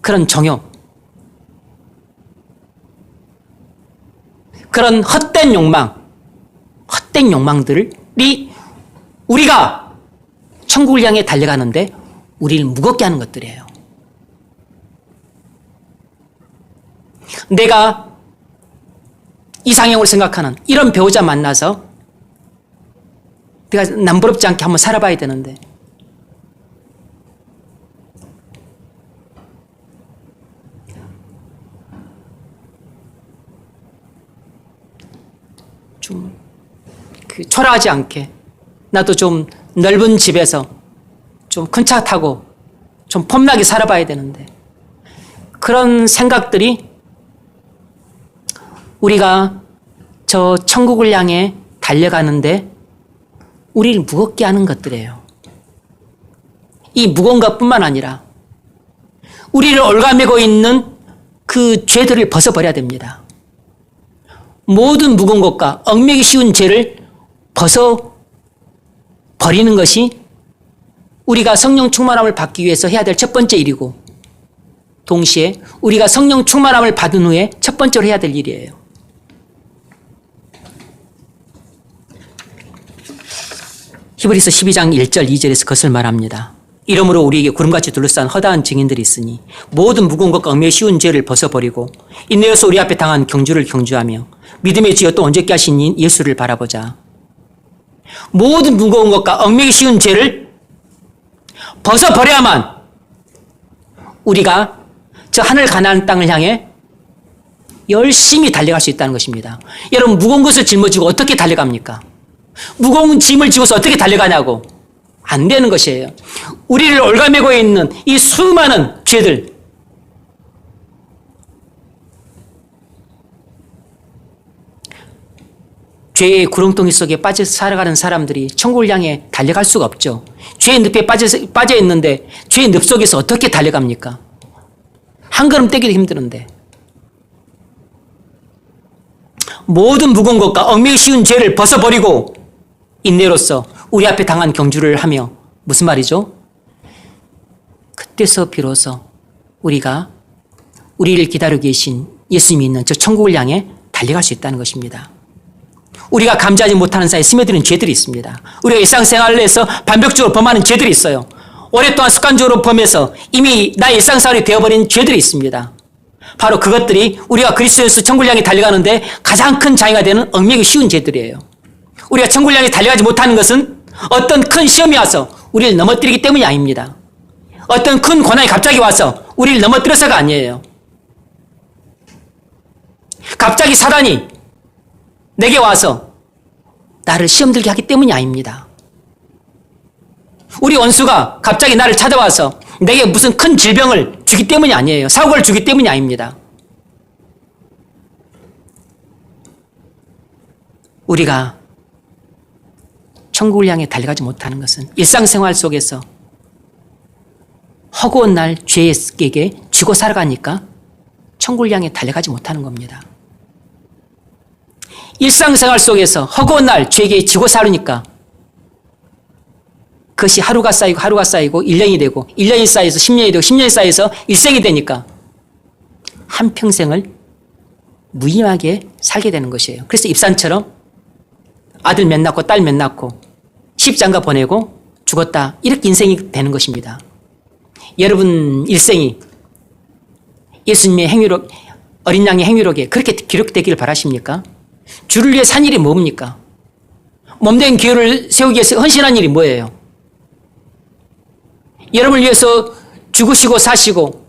그런 정욕, 그런 헛된 욕망들이 우리가 천국을 향해 달려가는데 우리를 무겁게 하는 것들이에요. 내가 이상형을 생각하는 이런 배우자 만나서 내가 남부럽지 않게 한번 살아봐야 되는데 좀 초라하지 않게 나도 좀 넓은 집에서 좀 큰 차 타고 좀 폼나게 살아봐야 되는데 그런 생각들이 우리가 저 천국을 향해 달려가는데 우리를 무겁게 하는 것들이에요. 이 무거운 것뿐만 아니라 우리를 올가매고 있는 그 죄들을 벗어버려야 됩니다. 모든 무거운 것과 얽매기 쉬운 죄를 벗어 버리는 것이 우리가 성령 충만함을 받기 위해서 해야 될 첫 번째 일이고, 동시에 우리가 성령 충만함을 받은 후에 첫 번째로 해야 될 일이에요. 히브리서 12장 1절 2절에서 그것을 말합니다. 이러므로 우리에게 구름같이 둘러싼 허다한 증인들이 있으니 모든 무거운 것과 얽매여 쉬운 죄를 벗어버리고 인내여서 우리 앞에 당한 경주를 경주하며 믿음의 주여 또 온전케 하신 인 예수를 바라보자. 모든 무거운 것과 얽매기 쉬운 죄를 벗어버려야만 우리가 저 하늘 가나안 땅을 향해 열심히 달려갈 수 있다는 것입니다. 여러분, 무거운 것을 짊어지고 어떻게 달려갑니까? 무거운 짐을 지고서 어떻게 달려가냐고. 안 되는 것이에요. 우리를 올가매고 있는 이 수많은 죄들, 죄의 구렁텅이 속에 빠져 살아가는 사람들이 천국을 향해 달려갈 수가 없죠. 죄의 늪에 빠져 있는데 죄의 늪 속에서 어떻게 달려갑니까? 한 걸음 떼기도 힘드는데. 모든 무거운 것과 얽매기 쉬운 죄를 벗어버리고 인내로서 우리 앞에 당한 경주를 하며, 무슨 말이죠? 그때서 비로소 우리가 우리를 기다리고 계신 예수님이 있는 저 천국을 향해 달려갈 수 있다는 것입니다. 우리가 감지하지 못하는 사이에 스며드는 죄들이 있습니다. 우리가 일상생활에서 반복적으로 범하는 죄들이 있어요. 오랫동안 습관적으로 범해서 이미 나의 일상생활이 되어버린 죄들이 있습니다. 바로 그것들이 우리가 그리스도에서 천국을 향해 달려가는데 가장 큰 장애가 되는 얽매기 쉬운 죄들이에요. 우리가 천국을 향해 달려가지 못하는 것은 어떤 큰 시험이 와서 우리를 넘어뜨리기 때문이 아닙니다. 어떤 큰 고난이 갑자기 와서 우리를 넘어뜨려서가 아니에요. 갑자기 사단이 내게 와서 나를 시험 들게 하기 때문이 아닙니다. 우리 원수가 갑자기 나를 찾아와서 내게 무슨 큰 질병을 주기 때문이 아니에요. 사고를 주기 때문이 아닙니다. 우리가 천국을 향해 달려가지 못하는 것은 일상생활 속에서 허구한 날 죄에게 쥐고 살아가니까 천국을 향해 달려가지 못하는 겁니다. 일상생활 속에서 허구한 날 죄에게 지고 살으니까 그것이 하루가 쌓이고 1년이 되고 1년이 쌓여서 10년이 되고 10년이 쌓여서 일생이 되니까 한평생을 무의미하게 살게 되는 것이에요. 그래서 입산처럼 아들 몇 낳고 딸 몇 낳고 시집장가 보내고 죽었다, 이렇게 인생이 되는 것입니다. 여러분 일생이 예수님의 행위록, 어린 양의 행위록에 그렇게 기록되기를 바라십니까? 주를 위해 산 일이 뭡니까? 몸된 교회를 세우기 위해서 헌신한 일이 뭐예요? 여러분을 위해서 죽으시고 사시고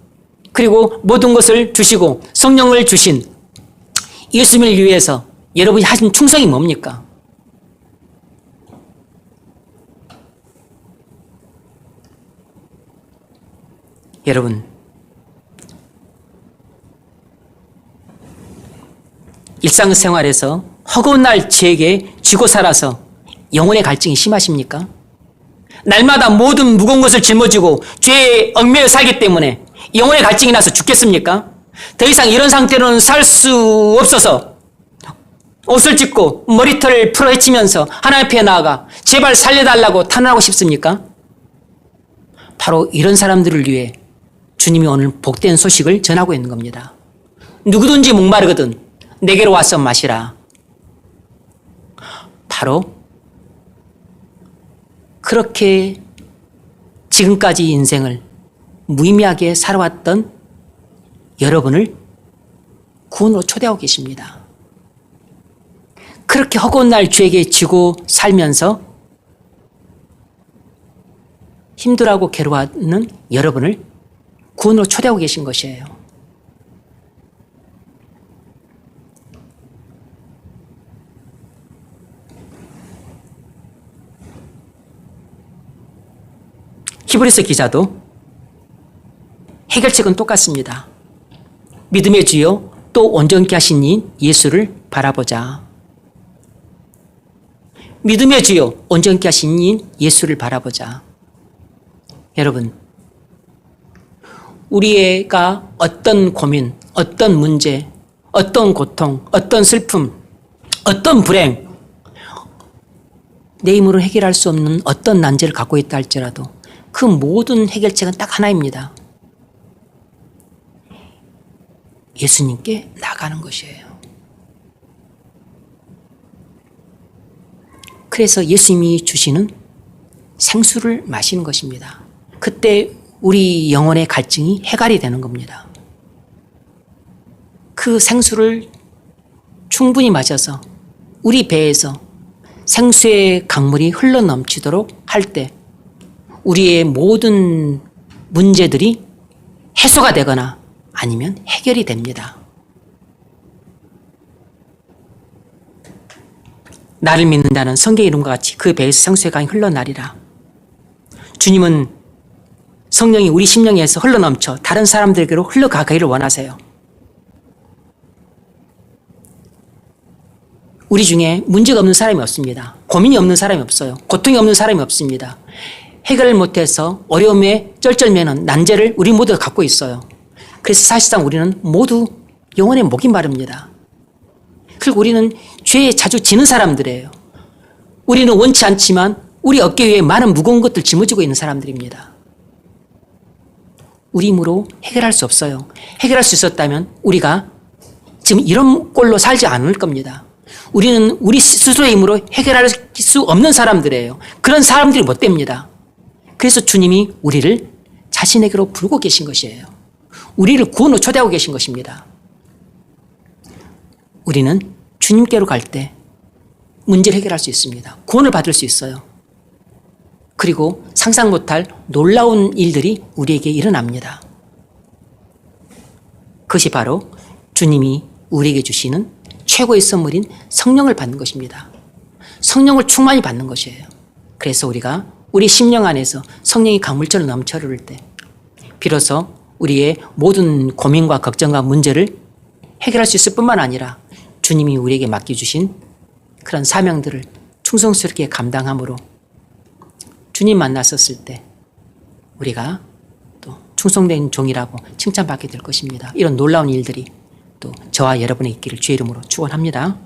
그리고 모든 것을 주시고 성령을 주신 예수님을 위해서 여러분이 하신 충성이 뭡니까? 여러분, 일상생활에서 허구한 날 죄에게 쥐고 살아서 영혼의 갈증이 심하십니까? 날마다 모든 무거운 것을 짊어지고 죄에 얽매여 살기 때문에 영혼의 갈증이 나서 죽겠습니까? 더 이상 이런 상태로는 살 수 없어서 옷을 찢고 머리털을 풀어헤치면서 하나님 앞에 나아가 제발 살려달라고 탄원하고 싶습니까? 바로 이런 사람들을 위해 주님이 오늘 복된 소식을 전하고 있는 겁니다. 누구든지 목마르거든 내게로 와서 마시라. 바로 그렇게 지금까지 인생을 무의미하게 살아왔던 여러분을 구원으로 초대하고 계십니다. 그렇게 허구한 날 죄에게 지고 살면서 힘들어하고 괴로워하는 여러분을 구원으로 초대하고 계신 것이에요. 히브리서 기자도 해결책은 똑같습니다. 믿음의 주여 또 온전케 하신 이 예수를 바라보자. 믿음의 주여 온전케 하신 이 예수를 바라보자. 여러분, 우리가 어떤 고민, 어떤 문제, 어떤 고통, 어떤 슬픔, 어떤 불행, 내 힘으로 해결할 수 없는 어떤 난제를 갖고 있다 할지라도 그 모든 해결책은 딱 하나입니다. 예수님께 나가는 것이에요. 그래서 예수님이 주시는 생수를 마시는 것입니다. 그때 우리 영혼의 갈증이 해갈이 되는 겁니다. 그 생수를 충분히 마셔서 우리 배에서 생수의 강물이 흘러넘치도록 할 때 우리의 모든 문제들이 해소가 되거나 아니면 해결이 됩니다. 나를 믿는다는 성경의 이름과 같이 그 배에서 생수의 강이 흘러나리라. 주님은 성령이 우리 심령에서 흘러넘쳐 다른 사람들에게로 흘러가기를 원하세요. 우리 중에 문제가 없는 사람이 없습니다. 고민이 없는 사람이 없어요. 고통이 없는 사람이 없습니다. 해결을 못해서 어려움에 쩔쩔매는 난제를 우리 모두가 갖고 있어요. 그래서 사실상 우리는 모두 영혼의 목이 마릅니다. 그리고 우리는 죄에 자주 지는 사람들이에요. 우리는 원치 않지만 우리 어깨 위에 많은 무거운 것들 짊어지고 있는 사람들입니다. 우리 힘으로 해결할 수 없어요. 해결할 수 있었다면 우리가 지금 이런 꼴로 살지 않을 겁니다. 우리는 우리 스스로의 힘으로 해결할 수 없는 사람들이에요. 그런 사람들이 못 됩니다. 그래서 주님이 우리를 자신에게로 부르고 계신 것이에요. 우리를 구원으로 초대하고 계신 것입니다. 우리는 주님께로 갈 때 문제를 해결할 수 있습니다. 구원을 받을 수 있어요. 그리고 상상 못할 놀라운 일들이 우리에게 일어납니다. 그것이 바로 주님이 우리에게 주시는 최고의 선물인 성령을 받는 것입니다. 성령을 충만히 받는 것이에요. 그래서 우리가 우리 심령 안에서 성령이 강물처럼 넘쳐 흐를 때 비로소 우리의 모든 고민과 걱정과 문제를 해결할 수 있을 뿐만 아니라 주님이 우리에게 맡겨주신 그런 사명들을 충성스럽게 감당함으로 주님 만났었을 때 우리가 또 충성된 종이라고 칭찬받게 될 것입니다. 이런 놀라운 일들이 또 저와 여러분의 있기를 주의 이름으로 축원합니다.